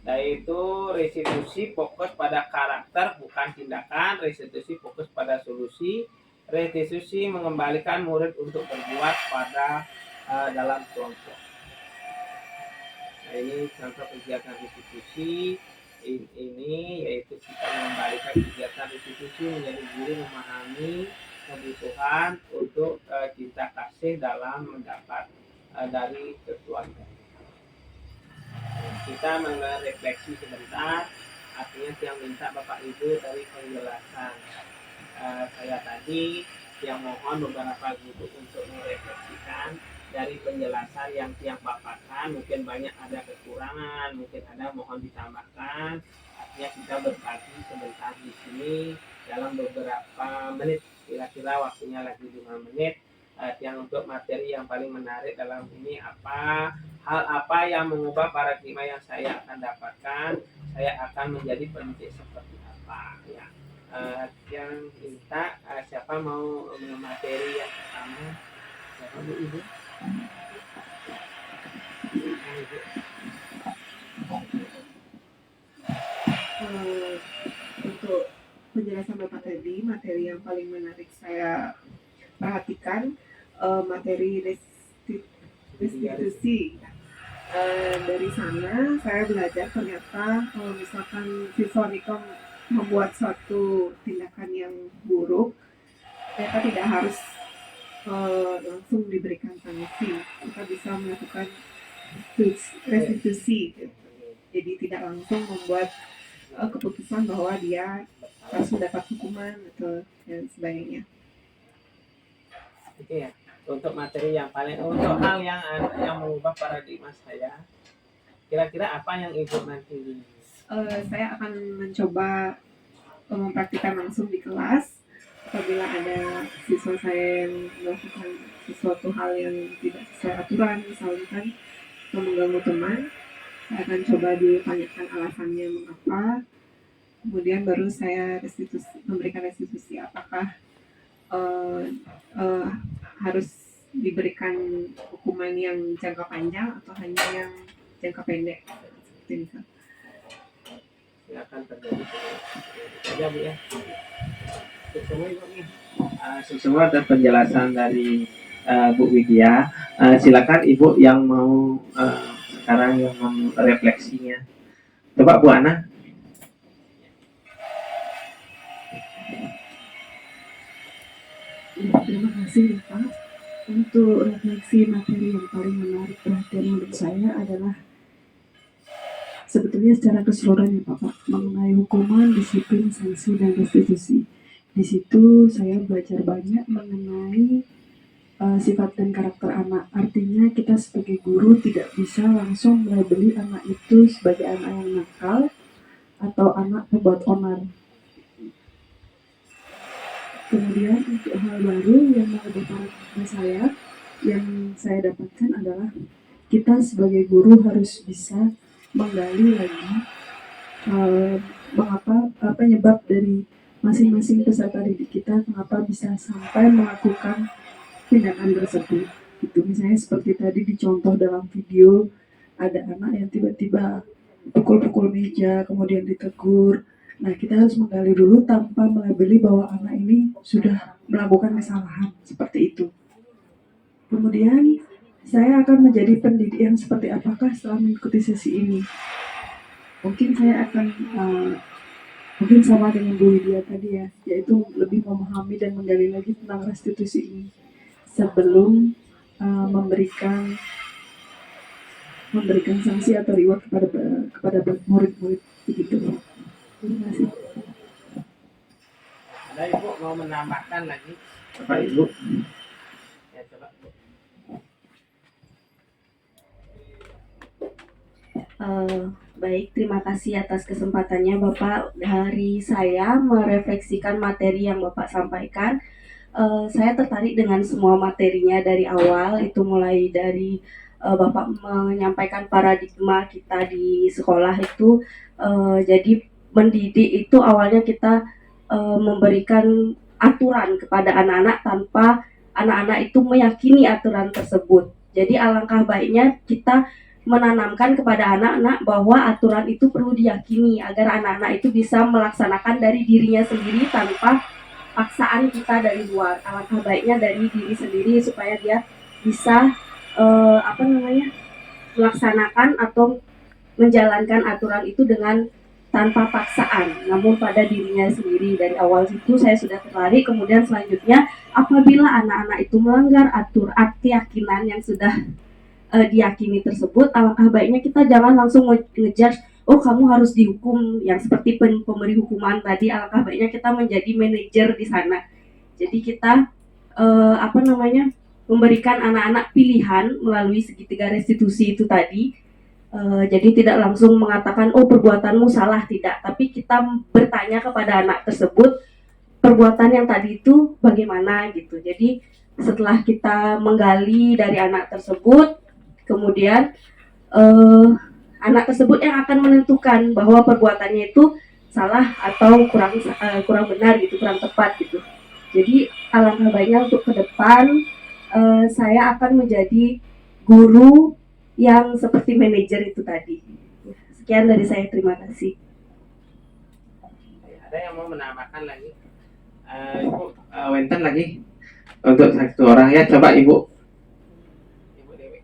yaitu restitusi fokus pada karakter bukan tindakan, restitusi fokus pada solusi, restitusi mengembalikan murid untuk berbuat pada dalam kelompok. Nah, ini contoh kegiatan restitusi ini, yaitu kita mengembalikan kegiatan restitusi menjadi guru memahami kebutuhan untuk cinta kasih dalam mendapat dari keluarga. Kita merefleksi sebentar, artinya yang minta Bapak Ibu dari penjelasan saya tadi, yang mohon beberapa guru untuk merefleksikan dari penjelasan yang tiang paparkan. Mungkin banyak ada kekurangan, mungkin ada mohon ditambahkan. Artinya kita berbagi sebentar di sini dalam beberapa menit, kira-kira waktunya lagi 5 menit. Yang untuk materi yang paling menarik dalam ini apa, hal apa yang mengubah paradigma yang saya akan dapatkan, saya akan menjadi pendidik seperti apa ya. Yang minta siapa mau materi yang pertama, siapa Bu Ibu? Untuk penjelasan Bapak tadi, materi yang paling menarik saya perhatikan materi restitusi. Dari sana saya belajar ternyata kalau misalkan siswa Nikom membuat suatu tindakan yang buruk, ternyata tidak harus langsung diberikan sanksi. Kita bisa melakukan restitusi, jadi tidak langsung membuat keputusan bahwa dia harus mendapat hukuman atau dan sebagainya. Oke ya. Untuk materi yang paling, untuk hal yang mengubah paradigma saya, kira-kira apa yang Ibu nanti? Saya akan mencoba mempraktikkan langsung di kelas. Apabila ada siswa saya yang melakukan sesuatu hal yang tidak sesuai aturan, misalkan mengganggu teman, saya akan coba ditanyakan alasannya mengapa. Kemudian baru saya memberikan restitusi, apakah harus diberikan hukuman yang jangka panjang atau hanya yang jangka pendek, seperti itu. Silakan terjadi saja Bu ya. Semua ada penjelasan dari Bu Widya. Silakan Ibu yang mau sekarang yang merefleksinya. Coba Bu Ana. Terima kasih Pak. Untuk refleksi materi yang paling menarik perhatian menurut saya adalah sebetulnya secara keseluruhan ya Pak, mengenai hukuman, disiplin, sanksi, dan restitusi. Di situ saya belajar banyak mengenai sifat dan karakter anak. Artinya kita sebagai guru tidak bisa langsung melabeli anak itu sebagai anak yang nakal atau anak pembuat onar. Kemudian untuk hal baru yang mengubah paradigma saya, yang saya dapatkan adalah kita sebagai guru harus bisa menggali lagi mengapa penyebab dari masing-masing peserta didik kita mengapa bisa sampai melakukan tindakan tersebut. Itu misalnya seperti tadi dicontoh dalam video, ada anak yang tiba-tiba pukul-pukul meja, kemudian ditegur. Nah, kita harus menggali dulu tanpa melabeli bahwa anak ini sudah melakukan kesalahan, seperti itu. Kemudian, saya akan menjadi pendidik yang seperti apakah setelah mengikuti sesi ini. Mungkin saya akan, mungkin sama dengan Bu Widya tadi ya, yaitu lebih memahami dan menggali lagi tentang restitusi ini. Sebelum memberikan memberikan sanksi atau reward kepada murid-murid begitu. Terima kasih. Ada Ibu mau menambahkan lagi? Bapak Ibu. Ya, coba Ibu. Baik, terima kasih atas kesempatannya Bapak. Dari saya merefleksikan materi yang Bapak sampaikan, saya tertarik dengan semua materinya dari awal, itu mulai dari Bapak menyampaikan paradigma kita di sekolah itu, jadi mendidik itu awalnya kita memberikan aturan kepada anak-anak tanpa anak-anak itu meyakini aturan tersebut. Jadi alangkah baiknya kita menanamkan kepada anak-anak bahwa aturan itu perlu diyakini agar anak-anak itu bisa melaksanakan dari dirinya sendiri tanpa paksaan kita dari luar. Alangkah baiknya dari diri sendiri supaya dia bisa melaksanakan atau menjalankan aturan itu dengan tanpa paksaan, namun pada dirinya sendiri. Dari awal situ saya sudah tertarik. Kemudian selanjutnya, apabila anak-anak itu melanggar keyakinan yang sudah diyakini tersebut, alangkah baiknya kita jangan langsung ngejudge, oh kamu harus dihukum, yang seperti pemberi hukuman tadi. Alangkah baiknya kita menjadi manajer di sana. Jadi kita memberikan anak-anak pilihan melalui segitiga restitusi itu tadi. Jadi tidak langsung mengatakan oh perbuatanmu salah, tidak, tapi kita bertanya kepada anak tersebut perbuatan yang tadi itu bagaimana gitu. Jadi setelah kita menggali dari anak tersebut, kemudian anak tersebut yang akan menentukan bahwa perbuatannya itu salah atau kurang benar gitu, kurang tepat gitu. Jadi alangkah baiknya untuk ke depan saya akan menjadi guru yang seperti manajer itu tadi. Sekian dari saya, terima kasih. Ada yang mau menambahkan lagi? Ibu, Wenten lagi untuk satu orang ya, coba Ibu. Ibu Dewi.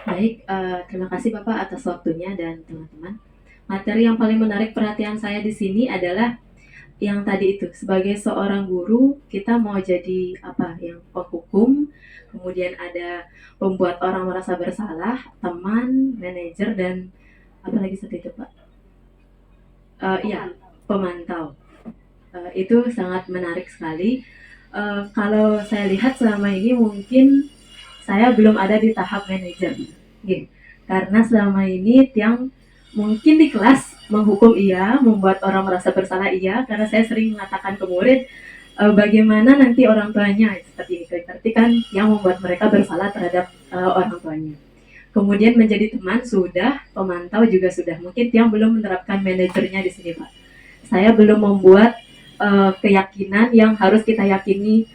Baik, terima kasih Bapak atas waktunya dan teman-teman. Materi yang paling menarik perhatian saya di sini adalah yang tadi itu. Sebagai seorang guru, kita mau jadi apa? Yang penghukum, kemudian ada pembuat orang merasa bersalah, teman, manajer, dan apa lagi seperti itu Pak? Iya, pemantau. Itu sangat menarik sekali. Kalau saya lihat selama ini mungkin saya belum ada di tahap manajer, gitu. Karena selama ini yang mungkin di kelas menghukum iya, membuat orang merasa bersalah iya, karena saya sering mengatakan ke murid bagaimana nanti orang tuanya seperti ini, berarti kan yang membuat mereka bersalah terhadap orang tuanya. Kemudian menjadi teman sudah, pemantau juga sudah. Mungkin yang belum menerapkan manajernya di sini Pak. Saya belum membuat keyakinan yang harus kita yakini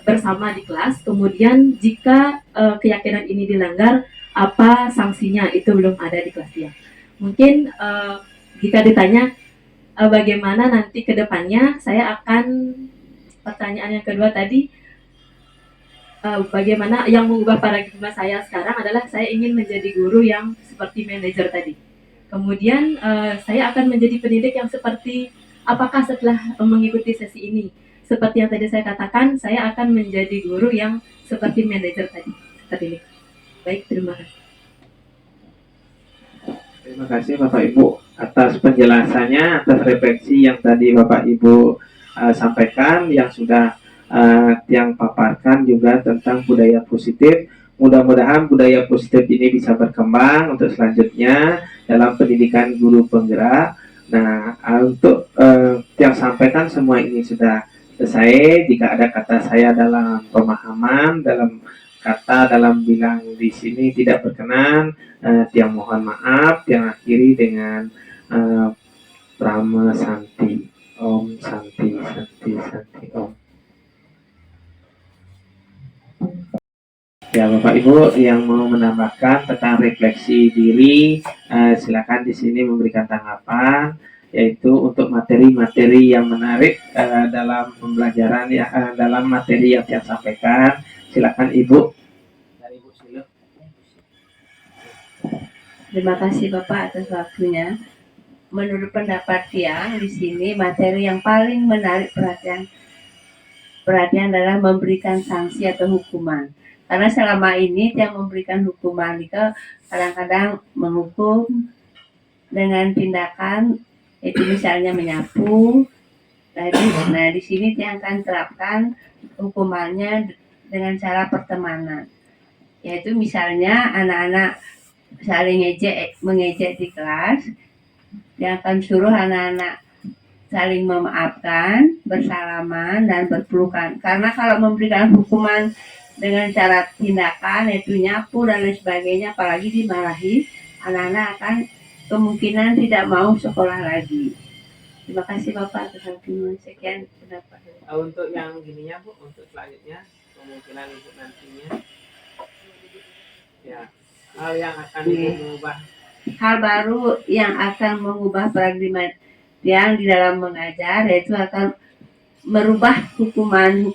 bersama di kelas. Kemudian jika keyakinan ini dilanggar, apa sanksinya, itu belum ada di kelas dia. Mungkin jika ditanya bagaimana nanti ke depannya, saya akan, pertanyaan yang kedua tadi, bagaimana yang mengubah paradigma saya sekarang adalah saya ingin menjadi guru yang seperti manajer tadi. Kemudian saya akan menjadi pendidik yang seperti, apakah setelah mengikuti sesi ini, seperti yang tadi saya katakan, saya akan menjadi guru yang seperti manajer tadi. Seperti ini. Baik, terima kasih. Terima kasih Bapak Ibu atas penjelasannya, atas refleksi yang tadi Bapak Ibu sampaikan, yang sudah yang paparkan juga tentang budaya positif. Mudah-mudahan budaya positif ini bisa berkembang untuk selanjutnya dalam pendidikan guru penggerak. Nah, untuk yang sampaikan semua ini sudah selesai. Jika ada kata saya dalam pemahaman, dalam bilang di sini tidak berkenan, Tiang mohon maaf. Tiang akhiri dengan Brahma Santi. Om Santi Santi Santi Om. Ya Bapak Ibu yang mau menambahkan tentang refleksi diri, silakan di sini memberikan tanggapan, yaitu untuk materi-materi yang menarik dalam pembelajaran ya, dalam materi yang saya sampaikan. Silakan Ibu. Dari Ibu Silo. Terima kasih Bapak atas waktunya. Menurut pendapat Tiang di sini, materi yang paling menarik perhatian adalah memberikan sanksi atau hukuman. Karena selama ini Tiang memberikan hukuman itu kadang-kadang menghukum dengan tindakan itu misalnya menyapu. Nah di sini Tiang akan terapkan hukumannya dengan cara pertemanan. Yaitu misalnya anak-anak saling mengejek di kelas, Dia akan suruh anak-anak saling memaafkan, bersalaman, dan berpelukan. Karena kalau memberikan hukuman dengan cara tindakan, yaitu nyapu dan lain sebagainya, apalagi dimarahi, anak-anak akan kemungkinan tidak mau sekolah lagi. Terima kasih Bapak atas waktunya. Sekian pendapat. Untuk yang gininya Bu, untuk selanjutnya kemungkinan Ibu nantinya ya hal yang akan mengubah Hal baru yang akan mengubah paradigma yang di dalam mengajar, yaitu akan merubah hukuman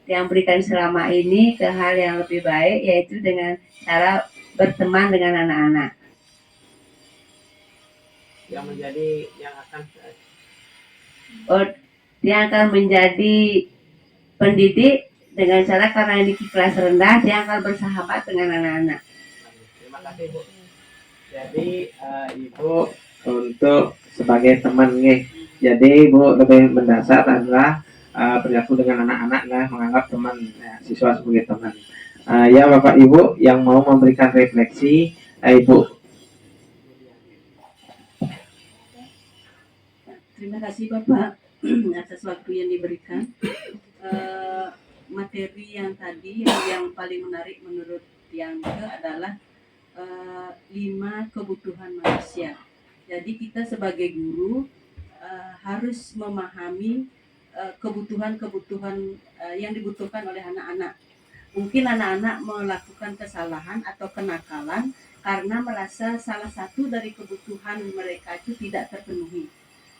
yang berikan selama ini ke hal yang lebih baik, yaitu dengan cara berteman dengan anak-anak. yang menjadi yang akan Dia akan menjadi pendidik dengan cara karena di kelas rendah dia akan bersahabat dengan anak-anak. Terima kasih Bu. Jadi Ibu untuk sebagai teman nih, jadi Ibu lebih mendasar adalah berlaku dengan anak-anak lah, menganggap teman ya, siswa sebagai teman. Ya Bapak Ibu yang mau memberikan refleksi, Ibu. Terima kasih Bapak atas waktu yang diberikan. Materi yang tadi yang paling menarik menurut Tiangke adalah 5 kebutuhan manusia. Jadi kita sebagai guru harus memahami kebutuhan-kebutuhan yang dibutuhkan oleh anak-anak. Mungkin anak-anak melakukan kesalahan atau kenakalan karena merasa salah satu dari kebutuhan mereka itu tidak terpenuhi.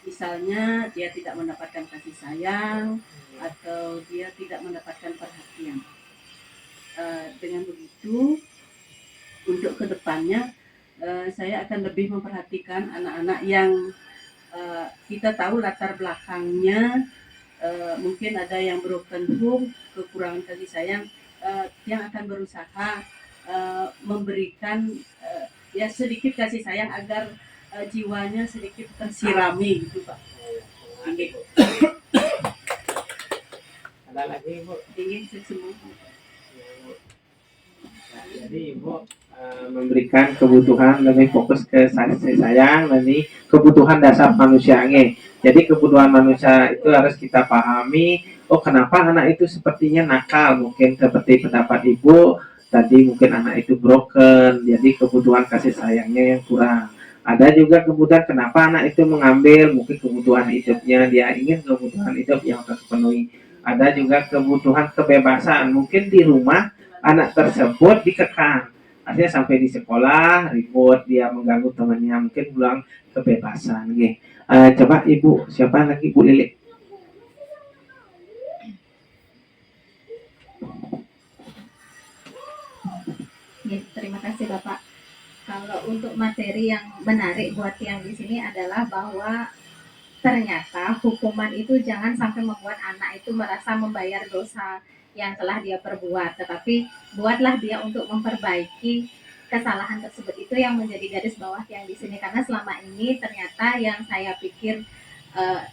Misalnya dia tidak mendapatkan kasih sayang atau dia tidak mendapatkan perhatian. Dengan begitu, untuk kedepannya saya akan lebih memperhatikan anak-anak yang kita tahu latar belakangnya, mungkin ada yang broken home, kekurangan kasih sayang, yang akan berusaha memberikan ya sedikit kasih sayang agar jiwanya sedikit tersirami gitu Pak. Ada lagi Bu? Ingin semua. Jadi Ibu memberikan kebutuhan lebih fokus ke kasih sayang, nanti kebutuhan dasar manusianya. Jadi kebutuhan manusia itu harus kita pahami. Oh kenapa anak itu sepertinya nakal? Mungkin seperti pendapat Ibu tadi, mungkin anak itu broken. Jadi kebutuhan kasih sayangnya yang kurang. Ada juga kebutuhan kenapa anak itu mengambil, mungkin kebutuhan hidupnya dia ingin kebutuhan hidup yang terpenuhi. Ada juga kebutuhan kebebasan, mungkin di rumah anak tersebut dikekang, artinya sampai di sekolah ribut, dia mengganggu temannya, mungkin pulang kebebasan. Coba Ibu, siapa lagi Bu Lili? Ya, terima kasih Bapak. Kalau untuk materi yang menarik buat yang di sini adalah bahwa ternyata hukuman itu jangan sampai membuat anak itu merasa membayar dosa yang telah dia perbuat, tetapi buatlah dia untuk memperbaiki kesalahan tersebut. Itu yang menjadi garis bawah yang di sini, karena selama ini ternyata yang saya pikir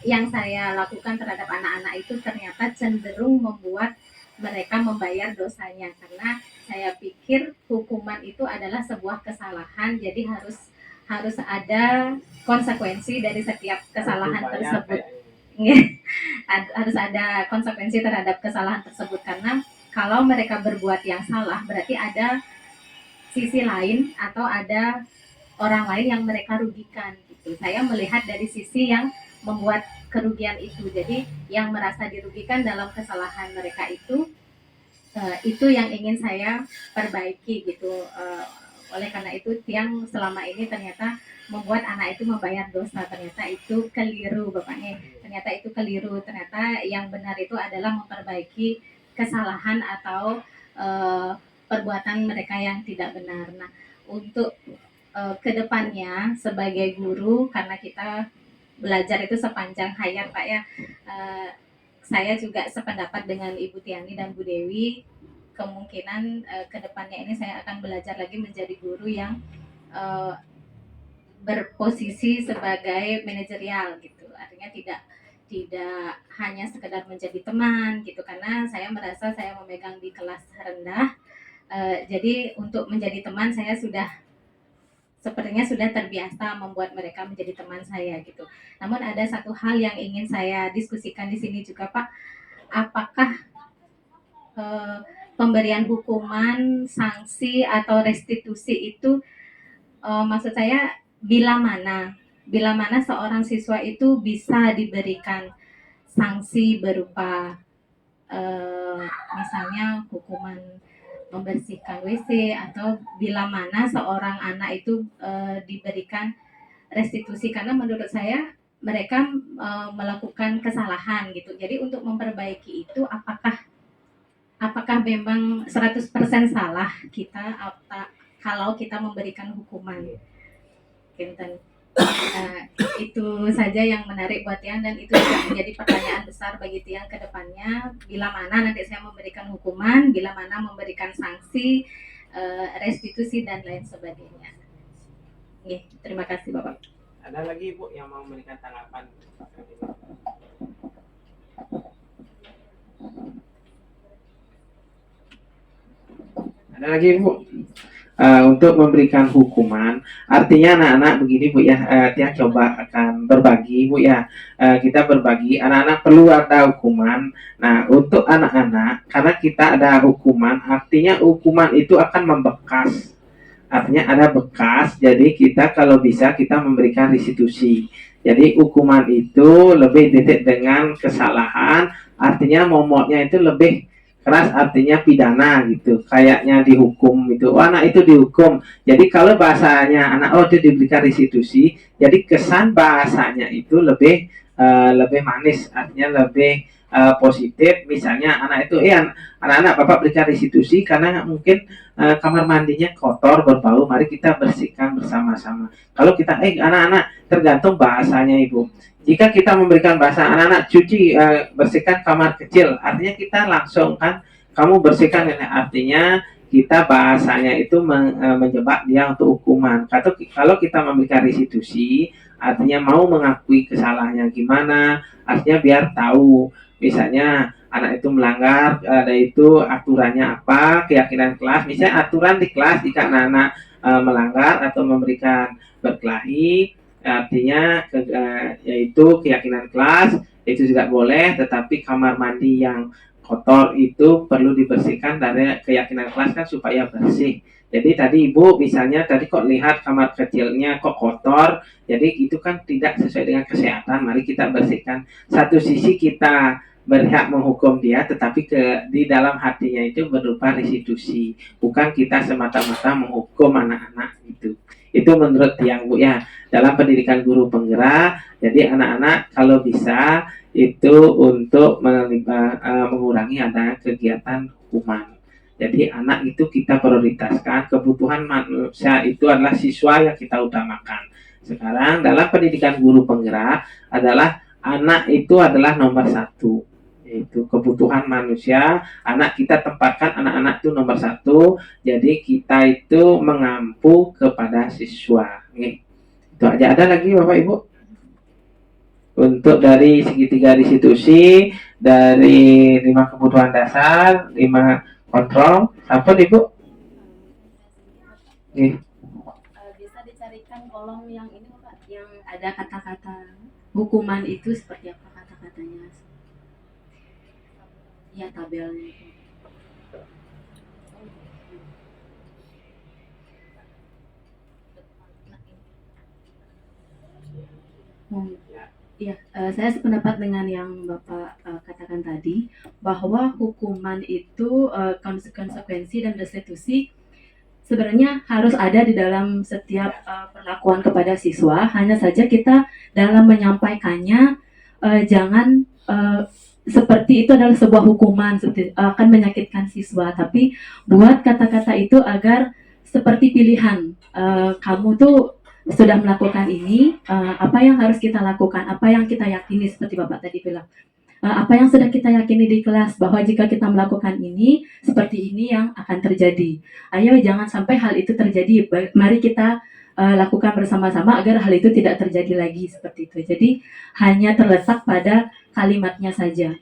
yang saya lakukan terhadap anak-anak itu ternyata cenderung membuat mereka membayar dosanya, karena saya pikir hukuman itu adalah sebuah kesalahan, jadi harus ada konsekuensi dari setiap kesalahan tersebut. Harus ada konsekuensi terhadap kesalahan tersebut, karena kalau mereka berbuat yang salah berarti ada sisi lain atau ada orang lain yang mereka rugikan gitu. Saya melihat dari sisi yang membuat kerugian itu. Jadi yang merasa dirugikan dalam kesalahan mereka itu yang ingin saya perbaiki gitu. Oleh karena itu Tiang selama ini ternyata membuat anak itu membayar dosa, ternyata itu keliru Bapaknya, ternyata itu keliru, ternyata yang benar itu adalah memperbaiki kesalahan atau perbuatan mereka yang tidak benar. Nah untuk kedepannya sebagai guru, karena kita belajar itu sepanjang hayat Pak ya, saya juga sependapat dengan Ibu Tiani dan Bu Dewi. kemungkinan ke depannya ini saya akan belajar lagi menjadi guru yang berposisi sebagai manajerial gitu. Artinya tidak hanya sekedar menjadi teman gitu, karena saya merasa saya memegang di kelas rendah. Jadi untuk menjadi teman saya sepertinya sudah terbiasa membuat mereka menjadi teman saya gitu. Namun ada satu hal yang ingin saya diskusikan di sini juga, Pak. Apakah pemberian hukuman, sanksi atau restitusi itu maksud saya bila mana seorang siswa itu bisa diberikan sanksi berupa misalnya hukuman membersihkan WC, atau bila mana seorang anak itu diberikan restitusi, karena menurut saya mereka melakukan kesalahan gitu. Jadi untuk memperbaiki itu apakah memang 100% salah kita kalau kita memberikan hukuman? Kinten. Itu saja yang menarik buat Tiang, dan itu juga menjadi pertanyaan besar bagi Tiang ke depannya. Bila mana nanti saya memberikan hukuman, bila mana memberikan sanksi, restitusi dan lain sebagainya. Terima kasih Bapak. Ada lagi Ibu yang mau memberikan tanggapan? Ada lagi Ibu? Untuk memberikan hukuman, artinya anak-anak begini Bu ya, Tia coba akan berbagi Bu ya, kita berbagi, anak-anak perlu ada hukuman. Nah untuk anak-anak, karena kita ada hukuman, artinya hukuman itu akan membekas, artinya ada bekas, jadi kita kalau bisa kita memberikan restitusi. Jadi hukuman itu lebih titik dengan kesalahan, artinya momotnya itu lebih keras, artinya pidana gitu, kayaknya dihukum itu, anak itu dihukum. Jadi kalau bahasanya anak itu diberikan restitusi, jadi kesan bahasanya itu lebih manis, artinya lebih positif. Misalnya anak itu, anak-anak Bapak berikan restitusi karena mungkin kamar mandinya kotor, berbau, mari kita bersihkan bersama-sama. Kalau kita, anak-anak, tergantung bahasanya Ibu. Jika kita memberikan bahasa anak-anak cuci, bersihkan kamar kecil, artinya kita langsung kan, kamu bersihkan, artinya kita bahasanya itu menjebak dia untuk hukuman. Kalau kita memberikan restitusi, artinya mau mengakui kesalahannya gimana, artinya biar tahu, misalnya anak itu melanggar, ada itu aturannya apa, keyakinan kelas, misalnya aturan di kelas jika anak-anak melanggar atau memberikan berkelahi, artinya yaitu keyakinan kelas itu tidak boleh, tetapi kamar mandi yang kotor itu perlu dibersihkan dari keyakinan kelas kan supaya bersih. Jadi tadi Ibu misalnya tadi kok lihat kamar kecilnya kok kotor, jadi itu kan tidak sesuai dengan kesehatan, mari kita bersihkan. Satu sisi kita berhak menghukum dia, tetapi di dalam hatinya itu berupa restitusi, bukan kita semata-mata menghukum anak-anak itu. Itu menurut Tiang Bu ya, dalam pendidikan guru penggerak, jadi anak-anak kalau bisa itu untuk mengurangi ada kegiatan hukuman. Jadi anak itu kita prioritaskan, kebutuhan manusia itu adalah siswa yang kita utamakan. Sekarang dalam pendidikan guru penggerak adalah anak itu adalah nomor 1. Itu kebutuhan manusia, anak kita tempatkan anak-anak itu nomor 1, jadi kita itu mengampu kepada siswa. Itu aja. Ada lagi Bapak Ibu? Untuk dari segitiga restitusi, dari 5 kebutuhan dasar, 5 kontrol, apa Ibu? Bisa dicarikan kolom yang ini Pak, yang ada kata-kata hukuman itu seperti apa kata-katanya? Ya tabelnya itu. Saya sependapat dengan yang Bapak katakan tadi, bahwa hukuman itu konsekuensi dan restitusi sebenarnya harus ada di dalam setiap perlakuan kepada siswa. Hanya saja kita dalam menyampaikannya jangan seperti itu adalah sebuah hukuman, akan menyakitkan siswa, tapi buat kata-kata itu agar seperti pilihan, kamu tuh sudah melakukan ini, apa yang harus kita lakukan, apa yang kita yakini, seperti Bapak tadi bilang, apa yang sudah kita yakini di kelas, bahwa jika kita melakukan ini, seperti ini yang akan terjadi. Ayo jangan sampai hal itu terjadi. Mari kita lakukan bersama-sama agar hal itu tidak terjadi lagi, seperti itu. Jadi hanya terletak pada kalimatnya saja.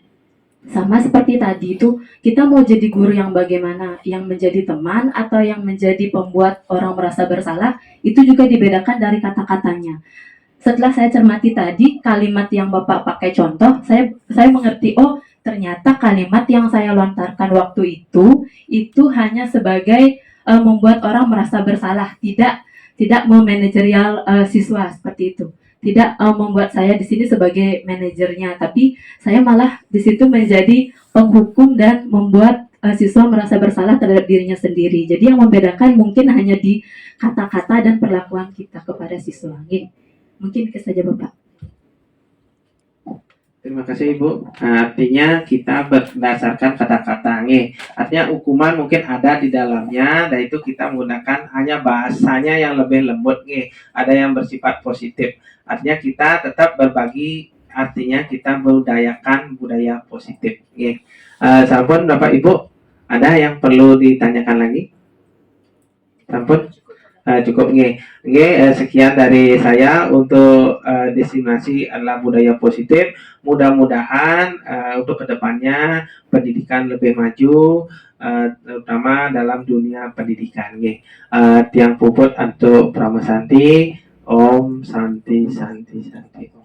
Sama seperti tadi itu, kita mau jadi guru yang bagaimana, yang menjadi teman atau yang menjadi pembuat orang merasa bersalah, itu juga dibedakan dari kata-katanya. Setelah saya cermati tadi kalimat yang Bapak pakai contoh, saya mengerti, oh ternyata kalimat yang saya lontarkan waktu itu hanya sebagai membuat orang merasa bersalah, tidak memanajerial siswa seperti itu. Tidak membuat saya di sini sebagai manajernya, tapi saya malah di situ menjadi penghukum dan membuat siswa merasa bersalah terhadap dirinya sendiri. Jadi yang membedakan mungkin hanya di kata-kata dan perlakuan kita kepada siswa. Mungkin itu saja Bapak. Terima kasih Ibu. Artinya kita berdasarkan kata-kata artinya hukuman mungkin ada di dalamnya, dan itu kita menggunakan hanya bahasanya yang lebih lembut Ada yang bersifat positif. Artinya kita tetap berbagi, artinya kita budayakan budaya positif Sampun Bapak Ibu, ada yang perlu ditanyakan lagi? Sampun? Cukup sekian dari saya untuk destinasi adalah budaya positif. Mudah-mudahan untuk kedepannya pendidikan lebih maju, terutama dalam dunia pendidikan. Tiang puput untuk Brahma Santi, Om Santi Santi Santi.